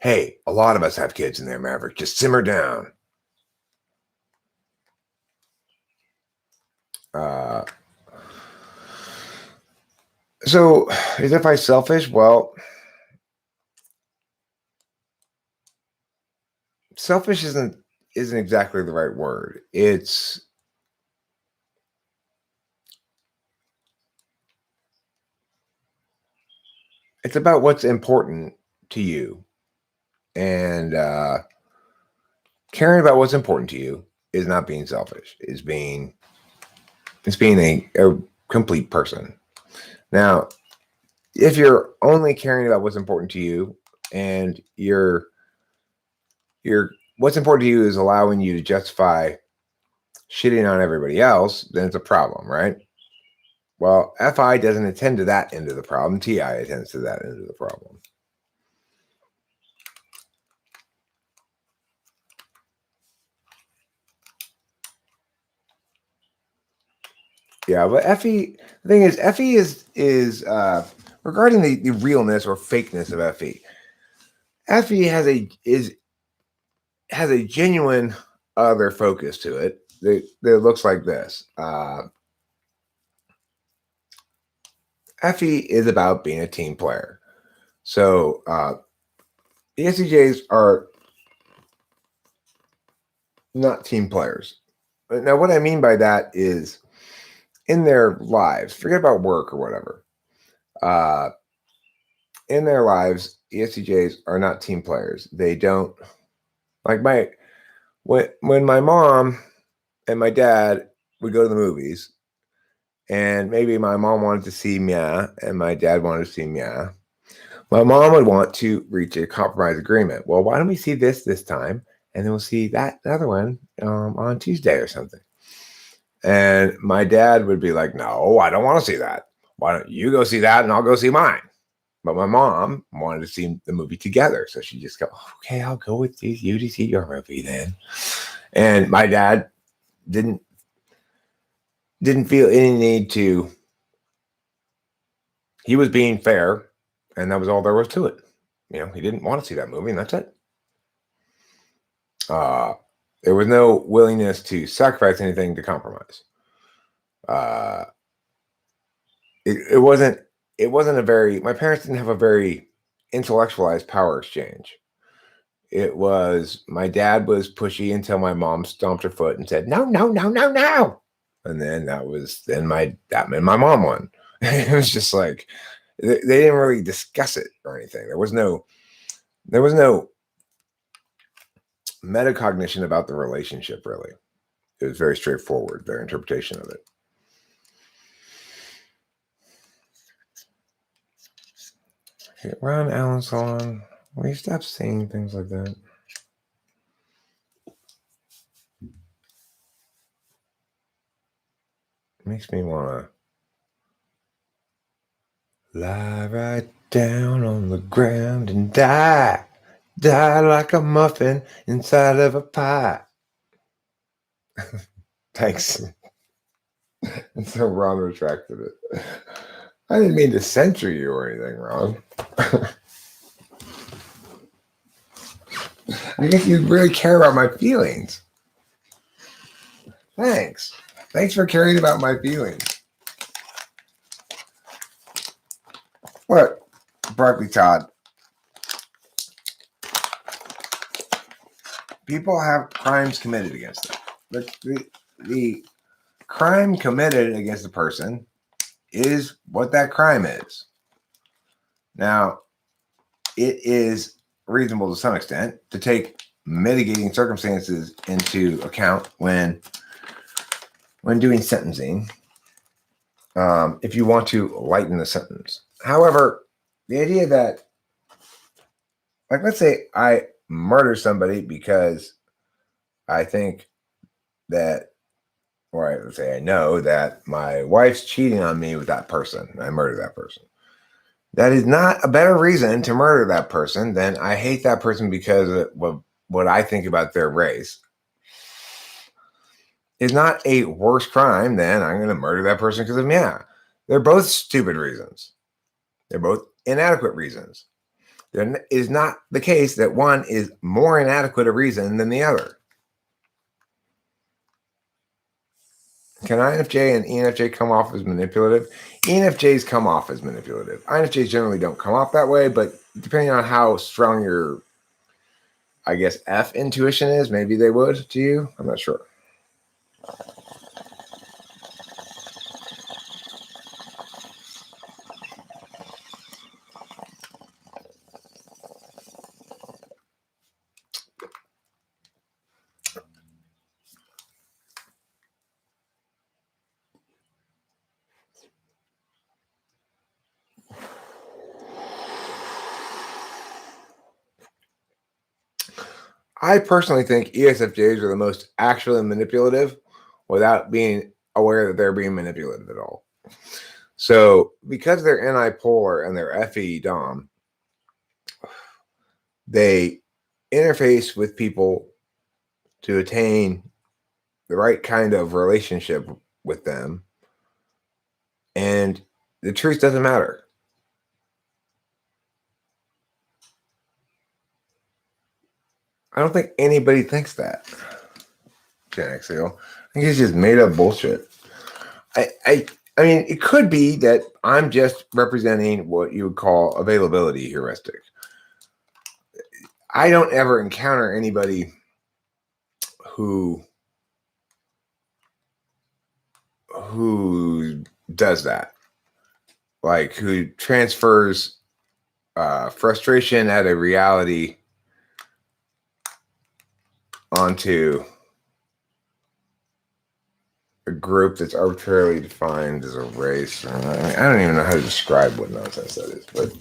A: Hey, a lot of us have kids in there, Maverick. Just simmer down. So is FI selfish? Well, selfish isn't exactly the right word. It's about what's important to you, and caring about what's important to you is not being selfish. It's being a complete person. Now, if you're only caring about what's important to you, and you're what's important to you is allowing you to justify shitting on everybody else, then it's a problem, right? Well, FI doesn't attend to that end of the problem. TI attends to that end of the problem. Yeah, but FE, the thing is, FE is regarding the realness or fakeness of FE. FE has has a genuine other focus to it. It looks like this. Fe is about being a team player. So ENTJs are not team players. Now, what I mean by that is in their lives, forget about work or whatever. In their lives, ENTJs are not team players. They don't like when my mom and my dad would go to the movies, and maybe my mom wanted to see Mia and my dad wanted to see Mia. My mom would want to reach a compromise agreement. Well, why don't we see this time, and then we'll see that other one on Tuesday or something. And my dad would be like, no, I don't want to see that. Why don't you go see that and I'll go see mine? But my mom wanted to see the movie together. So she just go, okay, I'll go with you to see your movie then. And my dad didn't feel any need to. He was being fair, and that was all there was to it. He didn't want to see that movie, and that's it. There was no willingness to sacrifice anything to compromise. It wasn't a very, my parents didn't have a very intellectualized power exchange. It was, my dad was pushy until my mom stomped her foot and said, no, no, no, no, no. And then that meant my mom won. It was just like, they didn't really discuss it or anything. There was no metacognition about the relationship, really. It was very straightforward, their interpretation of it. Okay, Ron Allen song. Will you stop saying things like that? It makes me want to lie right down on the ground and die like a muffin inside of a pie. Thanks. And so Ron retracted it. I didn't mean to censor you or anything, Ron. I guess you really care about my feelings. Thanks. Thanks for caring about my feelings. What? Broccoli Todd. People have crimes committed against them. The crime committed against the person is what that crime is. Now, it is reasonable to some extent to take mitigating circumstances into account when doing sentencing, if you want to lighten the sentence. However, the idea that, like, let's say I murder somebody because I think that, or let's say I know that my wife's cheating on me with that person, and I murder that person. That is not a better reason to murder that person than I hate that person because of what I think about their race. Is not a worse crime than I'm going to murder that person because of me. Yeah. They're both stupid reasons. They're both inadequate reasons. There is not the case that one is more inadequate a reason than the other. Can INFJ and ENFJ come off as manipulative? ENFJs come off as manipulative. INFJs generally don't come off that way, but depending on how strong your, I guess, F intuition is, maybe they would to you. I'm not sure. I personally think ESFJs are the most actually manipulative without being aware that they're being manipulative at all. So because they're NI-polar and they're FE Dom, they interface with people to attain the right kind of relationship with them. And the truth doesn't matter. I don't think anybody thinks that. Gen Xio. I think it's just made up bullshit. I mean, it could be that I'm just representing what you would call availability heuristic. I don't ever encounter anybody who does that, like who transfers frustration at a reality onto a group that's arbitrarily defined as a race. I don't even know how to describe what nonsense that is, but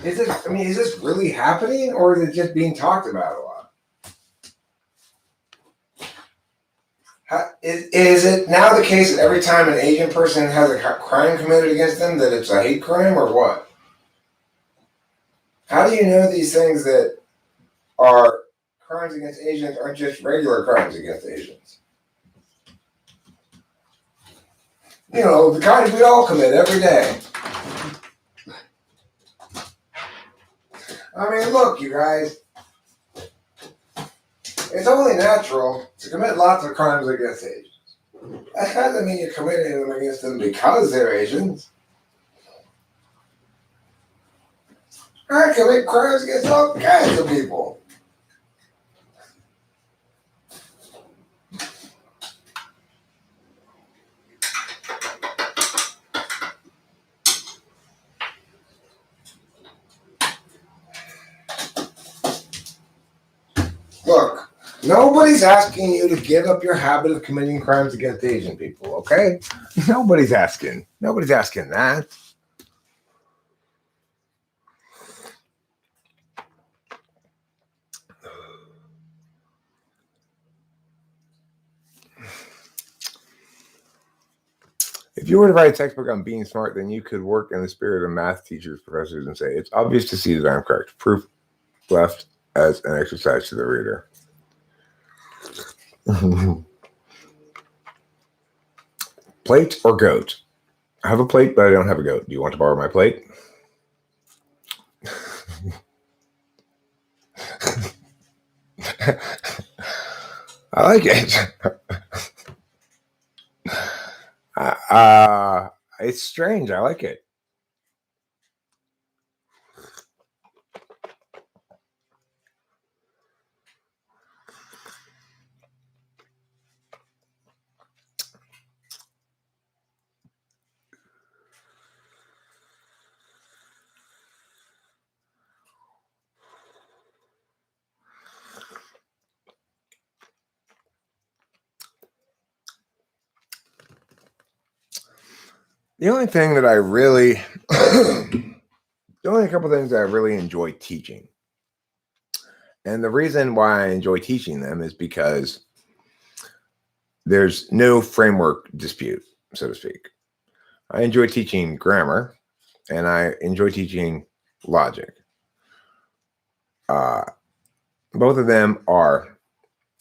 A: is this really happening, or is it just being talked about a lot? Is it now the case that every time an Asian person has a crime committed against them that it's a hate crime, or what? How do you know these things that are crimes against Asians aren't just regular crimes against Asians? You know, the kind we all commit every day. I mean, look, you guys, it's only natural to commit lots of crimes against Asians. That doesn't mean you're committing them against them because they're Asians. I commit crimes against all kinds of people. Look, nobody's asking you to give up your habit of committing crimes against Asian people, okay? Nobody's asking. Nobody's asking that. If you were to write a textbook on being smart, then you could work in the spirit of math teachers, professors, and say, it's obvious to see that I'm correct. Proof left as an exercise to the reader. Plate or goat? I have a plate, but I don't have a goat. Do you want to borrow my plate? I like it. It's strange. I like it. The only thing that I really, the only couple things that I really enjoy teaching, and the reason why I enjoy teaching them is because there's no framework dispute, so to speak. I enjoy teaching grammar, and I enjoy teaching logic. Both of them are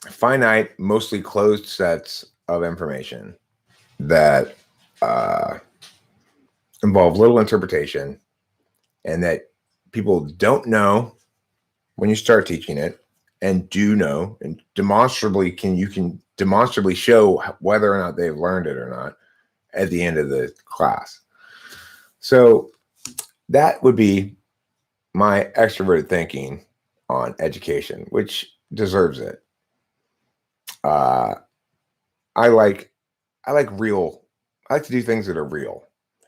A: finite, mostly closed sets of information that involve little interpretation, and that people don't know when you start teaching it, and do know, and you can demonstrably show whether or not they've learned it or not at the end of the class. So that would be my extroverted thinking on education, which deserves it. I like real. I like to do things that are real,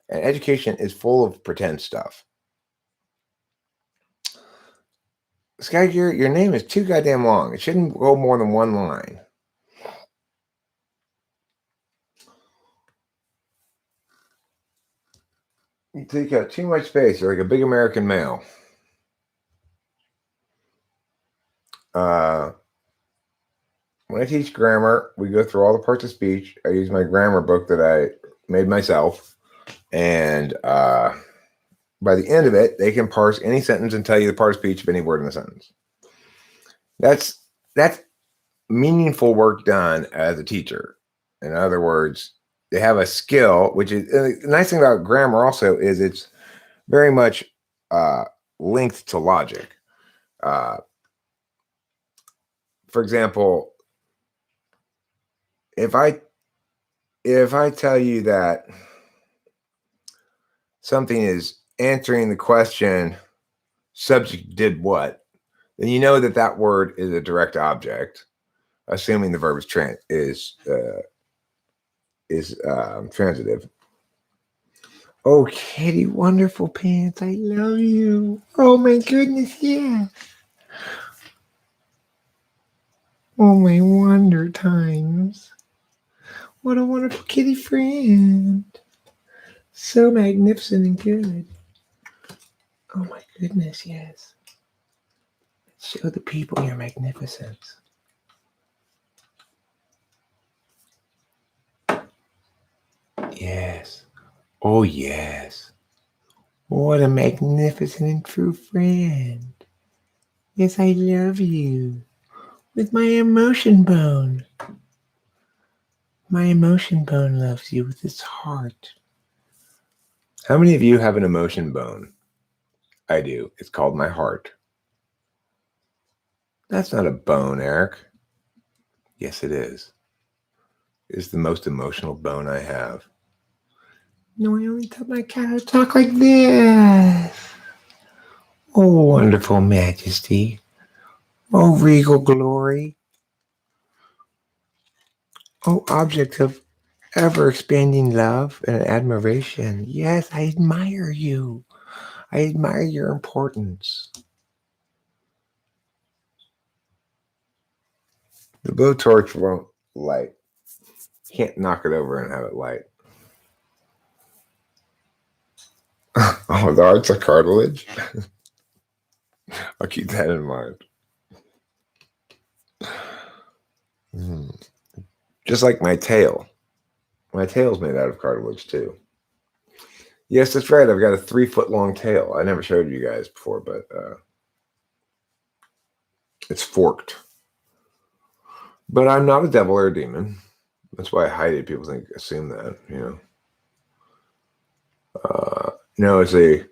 A: and education is full of pretend stuff. Sky Gear, your name is too goddamn long. It shouldn't go more than one line. You take up too much space. You're like a big American male. When I teach grammar, we go through all the parts of speech. I use my grammar book that I made myself. And by the end of it, they can parse any sentence and tell you the part of speech of any word in the sentence. That's meaningful work done as a teacher. In other words, they have a skill, which is the nice thing about grammar also is it's very much linked to logic. for example, if I tell you that something is answering the question, subject did what, then you know that that word is a direct object, assuming the verb is transitive. Oh, Kitty, wonderful pants. I love you. Oh my goodness, yeah. Oh my wonder times. What a wonderful kitty friend. So magnificent and good. Oh my goodness, yes. Show the people your magnificence. Yes. Oh, yes. What a magnificent and true friend. Yes, I love you. With my emotion bone. My emotion bone loves you with its heart. How many of you have an emotion bone? I do. It's called my heart. That's not a bone, Eric. Yes, it is. It's the most emotional bone I have. No, I only taught my cat how to talk like this. Oh, wonderful majesty. Oh, regal glory. Oh, object of ever-expanding love and admiration. Yes, I admire you. I admire your importance. The blowtorch won't light. You can't knock it over and have it light. Oh, the heart's a cartilage? I'll keep that in mind. Just like my tail. My tail's made out of cartilage too. Yes, that's right. I've got a 3-foot long tail. I never showed you guys before, but it's forked. But I'm not a devil or a demon. That's why I hide it. People assume that, you know. No, it's a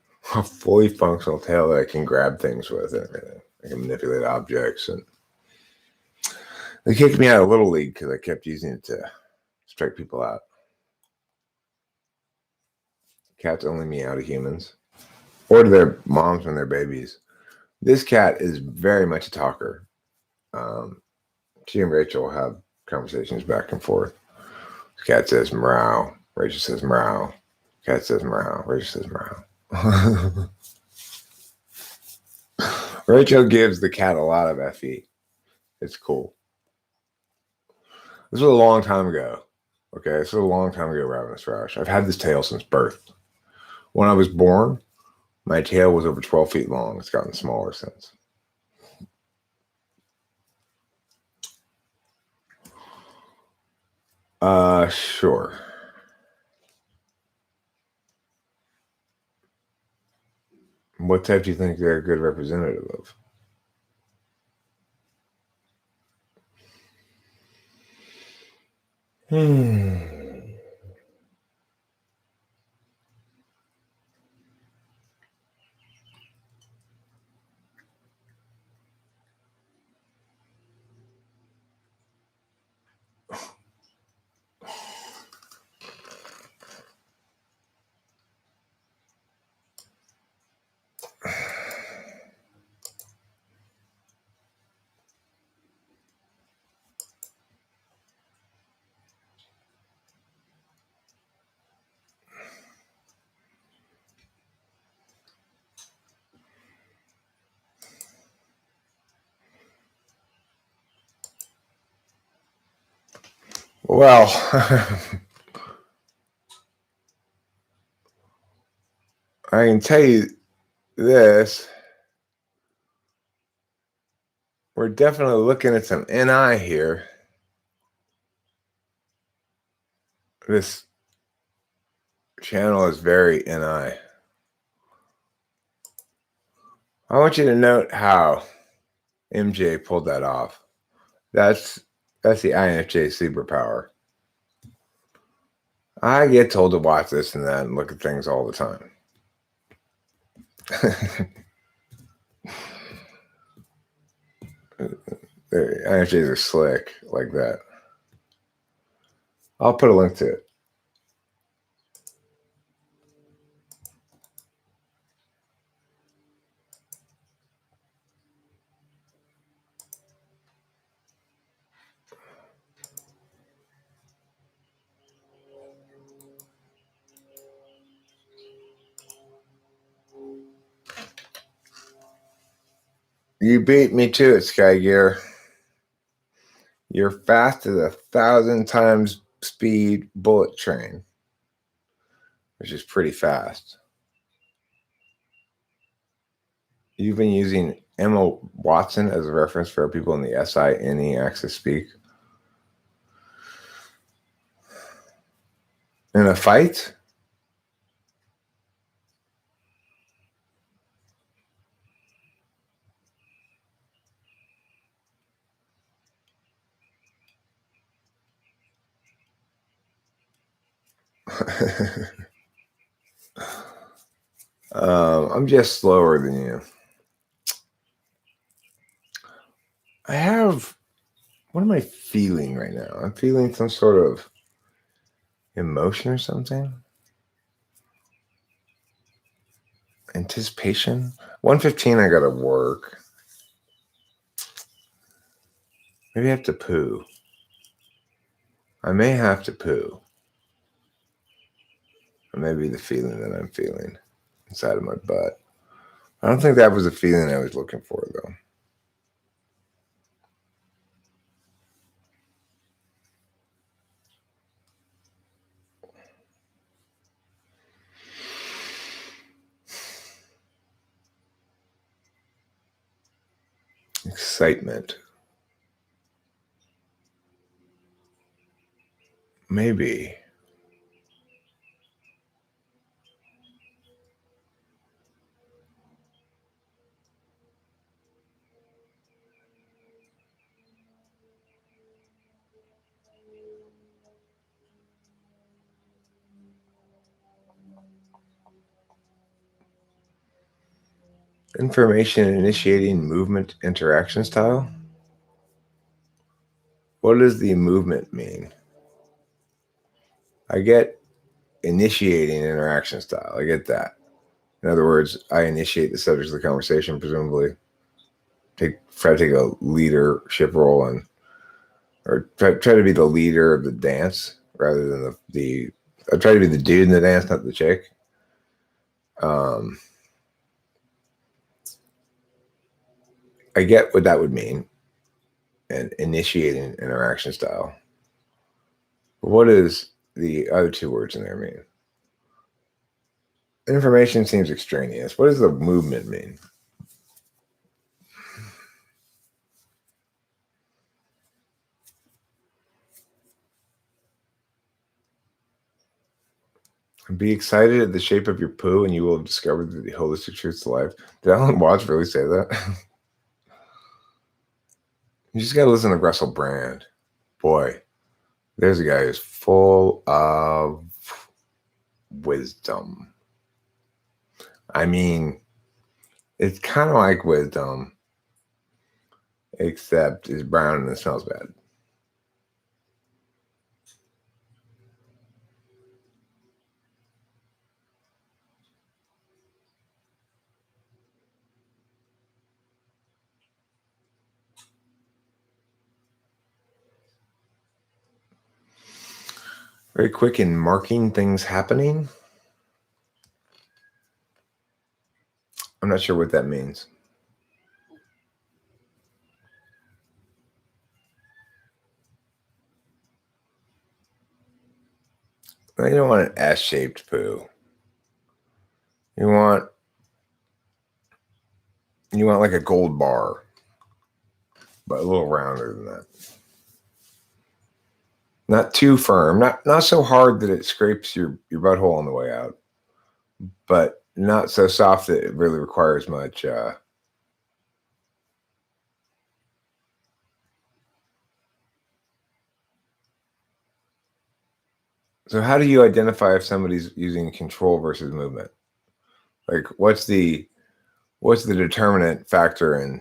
A: fully functional tail that I can grab things with and everything. I can manipulate objects. And they kicked me out of Little League because I kept using it to strike people out. Cats only meow to humans or to their moms when they're babies. This cat is very much a talker. She and Rachel have conversations back and forth. The cat says meow. Rachel says meow. Cat says meow. Rachel says meow. Rachel gives the cat a lot of FE. It's cool. This was a long time ago. Okay, this was a long time ago, Ravenous Roush. I've had this tail since birth. When I was born, my tail was over 12 feet long. It's gotten smaller since. Sure. What type do you think they're a good representative of? Well, I can tell you this. We're definitely looking at some NI here. This channel is very NI. I want you to note how MJ pulled that off. That's the INFJ superpower. I get told to watch this and that and look at things all the time. INFJs are slick like that. I'll put a link to it. You beat me to it, Sky Gear. You're fast as 1,000 times speed bullet train, which is pretty fast. You've been using Emma Watson as a reference for people in the SINE axis speak. In a fight? I'm just slower than you. What am I feeling right now? I'm feeling some sort of emotion or something. Anticipation. 1:15, I gotta work. Maybe I have to poo. I may have to poo. Or maybe the feeling that I'm feeling inside of my butt. I don't think that was the feeling I was looking for, though. Excitement. Maybe. Information initiating movement interaction style. What does the movement mean? I get initiating interaction style. I get that. In other words, I initiate the subject of the conversation, presumably try to take a leadership role or try to be the leader of the dance rather than I try to be the dude in the dance, not the chick. I get what that would mean, and initiating interaction style. What does the other two words in there mean? Information seems extraneous. What does the movement mean? Be excited at the shape of your poo, and you will have discovered the holistic truths to life. Did Alan Watts really say that? You just got to listen to Russell Brand. Boy, there's a guy who's full of wisdom. I mean, it's kind of like wisdom, except it's brown and it smells bad. Very quick in marking things happening. I'm not sure what that means. You don't want an S-shaped poo. You want like a gold bar, but a little rounder than that. Not too firm, not so hard that it scrapes your butthole on the way out, but not so soft that it really requires much. So how do you identify if somebody's using control versus movement? Like what's the determinant factor in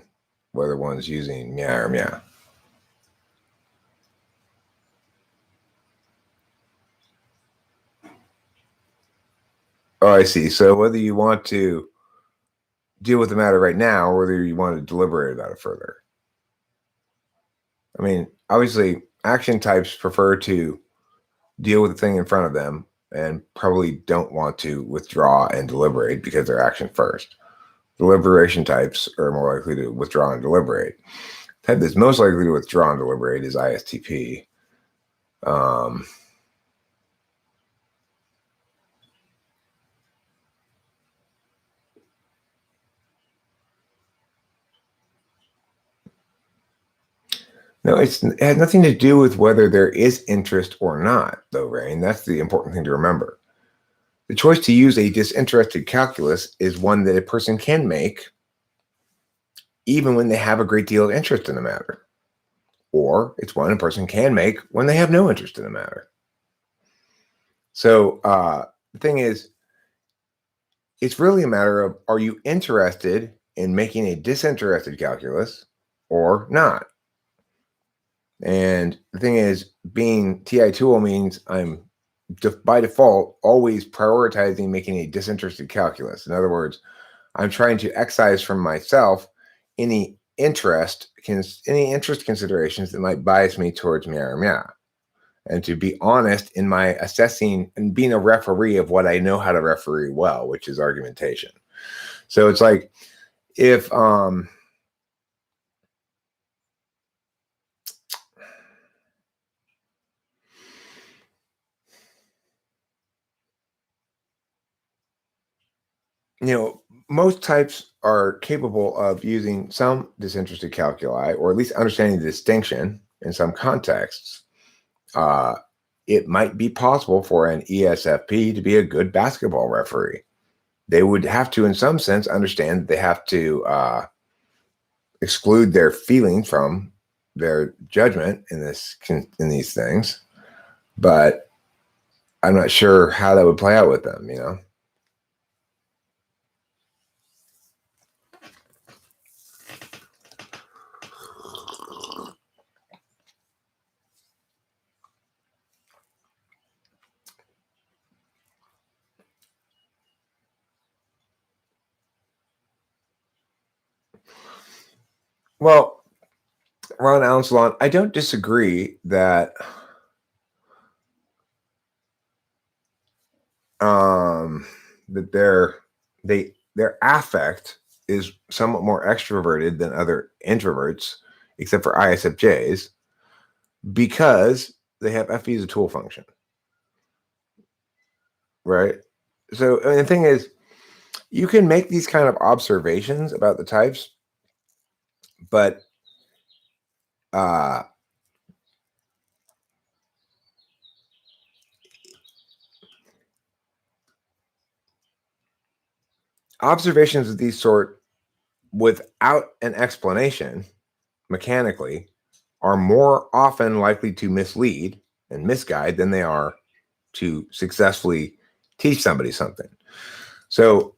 A: whether one's using meow or meow. Oh, I see. So whether you want to deal with the matter right now or whether you want to deliberate about it further. I mean, obviously, action types prefer to deal with the thing in front of them and probably don't want to withdraw and deliberate because they're action first. Deliberation types are more likely to withdraw and deliberate. The type that's most likely to withdraw and deliberate is ISTP. No, it has nothing to do with whether there is interest or not, though, Rain. That's the important thing to remember. The choice to use a disinterested calculus is one that a person can make even when they have a great deal of interest in the matter. Or it's one a person can make when they have no interest in the matter. So the thing is, it's really a matter of, are you interested in making a disinterested calculus or not? And the thing is, being TI tool means I'm by default always prioritizing making a disinterested calculus. In other words, I'm trying to excise from myself any interest considerations that might bias me towards meow or meow, and to be honest in my assessing and being a referee of what I know how to referee well, which is argumentation. So it's like if most types are capable of using some disinterested calculi, or at least understanding the distinction in some contexts. It might be possible for an ESFP to be a good basketball referee. They would have to, in some sense, understand that they have to exclude their feeling from their judgment in these things. But I'm not sure how that would play out with them, Well, Ron Allen Salon, I don't disagree that that their affect is somewhat more extroverted than other introverts, except for ISFJs, because they have FE as a tool function, right? So and the thing is, you can make these kind of observations about the types, but observations of these sort without an explanation mechanically are more often likely to mislead and misguide than they are to successfully teach somebody something. So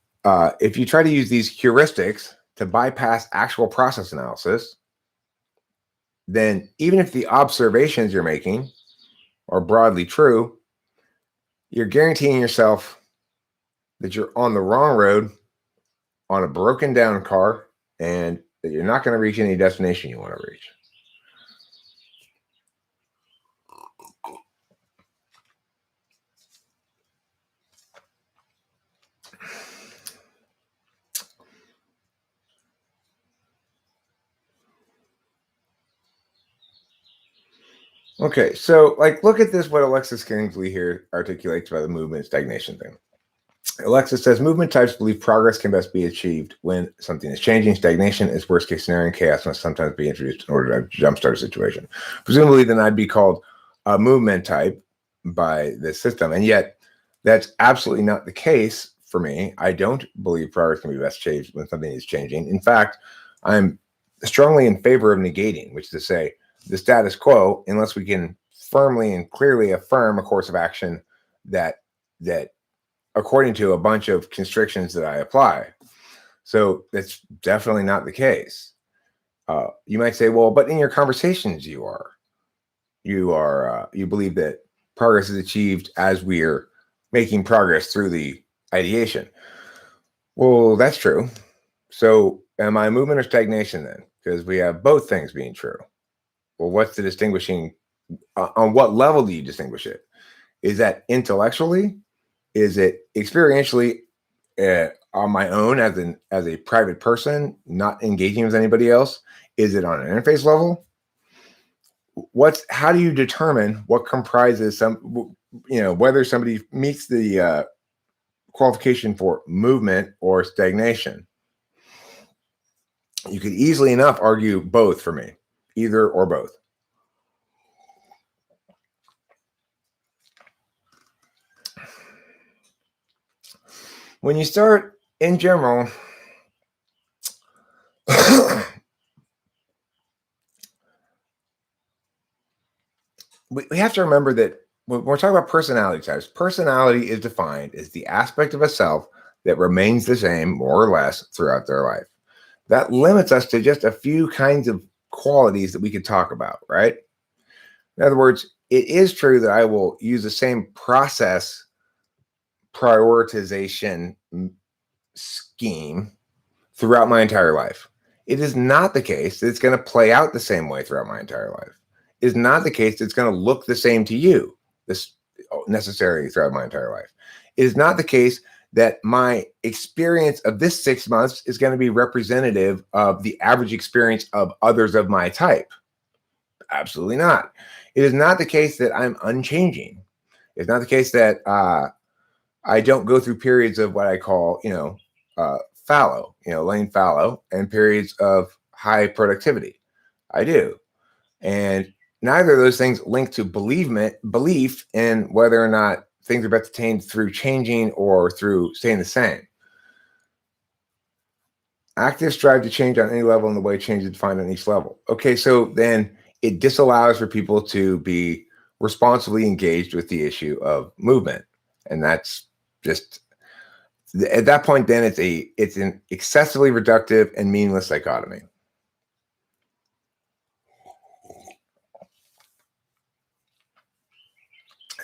A: if you try to use these heuristics to bypass actual process analysis, then even if the observations you're making are broadly true, you're guaranteeing yourself that you're on the wrong road on a broken down car and that you're not going to reach any destination you want to reach. Okay, so look at this, what Alexis Kingsley here articulates about the movement stagnation thing. Alexis says, movement types believe progress can best be achieved when something is changing. Stagnation is worst case scenario, and chaos must sometimes be introduced in order to jumpstart a situation. Presumably, then I'd be called a movement type by this system. And yet, that's absolutely not the case for me. I don't believe progress can be best achieved when something is changing. In fact, I'm strongly in favor of negating, which is to say, the status quo, unless we can firmly and clearly affirm a course of action that according to a bunch of constrictions that I apply. So that's definitely not the case. You might say, well, but in your conversations, you believe that progress is achieved as we're making progress through the ideation. Well, that's true. So am I movement or stagnation then? Because we have both things being true. Well, what's the distinguishing? On what level do you distinguish it? Is that intellectually? Is it experientially on my own as a private person, not engaging with anybody else? Is it on an interface level? How do you determine what comprises whether somebody meets the qualification for movement or stagnation? You could easily enough argue both for me, either or both. When you start in general, we have to remember that when we're talking about personality types, personality is defined as the aspect of a self that remains the same, more or less, throughout their life. That limits us to just a few kinds of qualities that we could talk about, right? In other words, it is true that I will use the same process prioritization scheme throughout my entire life. It is not the case that it's going to play out the same way throughout my entire life. It is not the case that it's going to look the same to you necessarily throughout my entire life. It is not the case that my experience of this 6 months is going to be representative of the average experience of others of my type. Absolutely not. It is not the case that I'm unchanging. It's not the case that I don't go through periods of what I call, fallow, laying fallow, and periods of high productivity. I do. And neither of those things link to belief in whether or not things are best attained through changing or through staying the same. Active strive to change on any level in the way change is defined on each level. Okay, so then it disallows for people to be responsibly engaged with the issue of movement. And that's just, at that point, then it's an excessively reductive and meaningless dichotomy.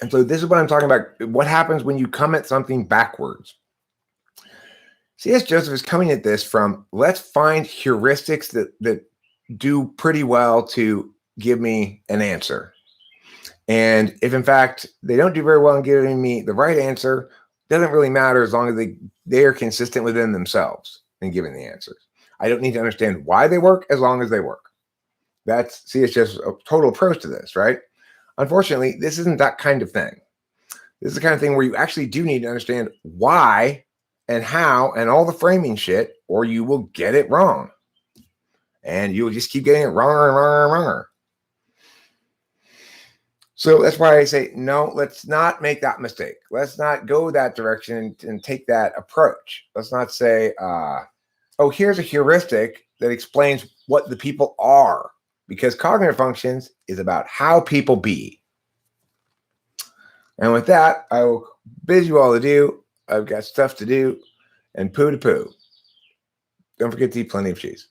A: And so this is what I'm talking about. What happens when you come at something backwards? C.S. Joseph is coming at this from, let's find heuristics that do pretty well to give me an answer. And if in fact they don't do very well in giving me the right answer, doesn't really matter as long as they are consistent within themselves in giving the answers. I don't need to understand why they work as long as they work. That's C.S. Joseph's total approach to this, right? Unfortunately, this isn't that kind of thing. This is the kind of thing where you actually do need to understand why and how and all the framing shit, or you will get it wrong. And you will just keep getting it wronger and wronger and wronger. So that's why I say, no, let's not make that mistake. Let's not go that direction and take that approach. Let's not say, oh, here's a heuristic that explains what the people are, because cognitive functions is about how people be. And with that, I will bid you all adieu. I've got stuff to do and poo to poo. Don't forget to eat plenty of cheese.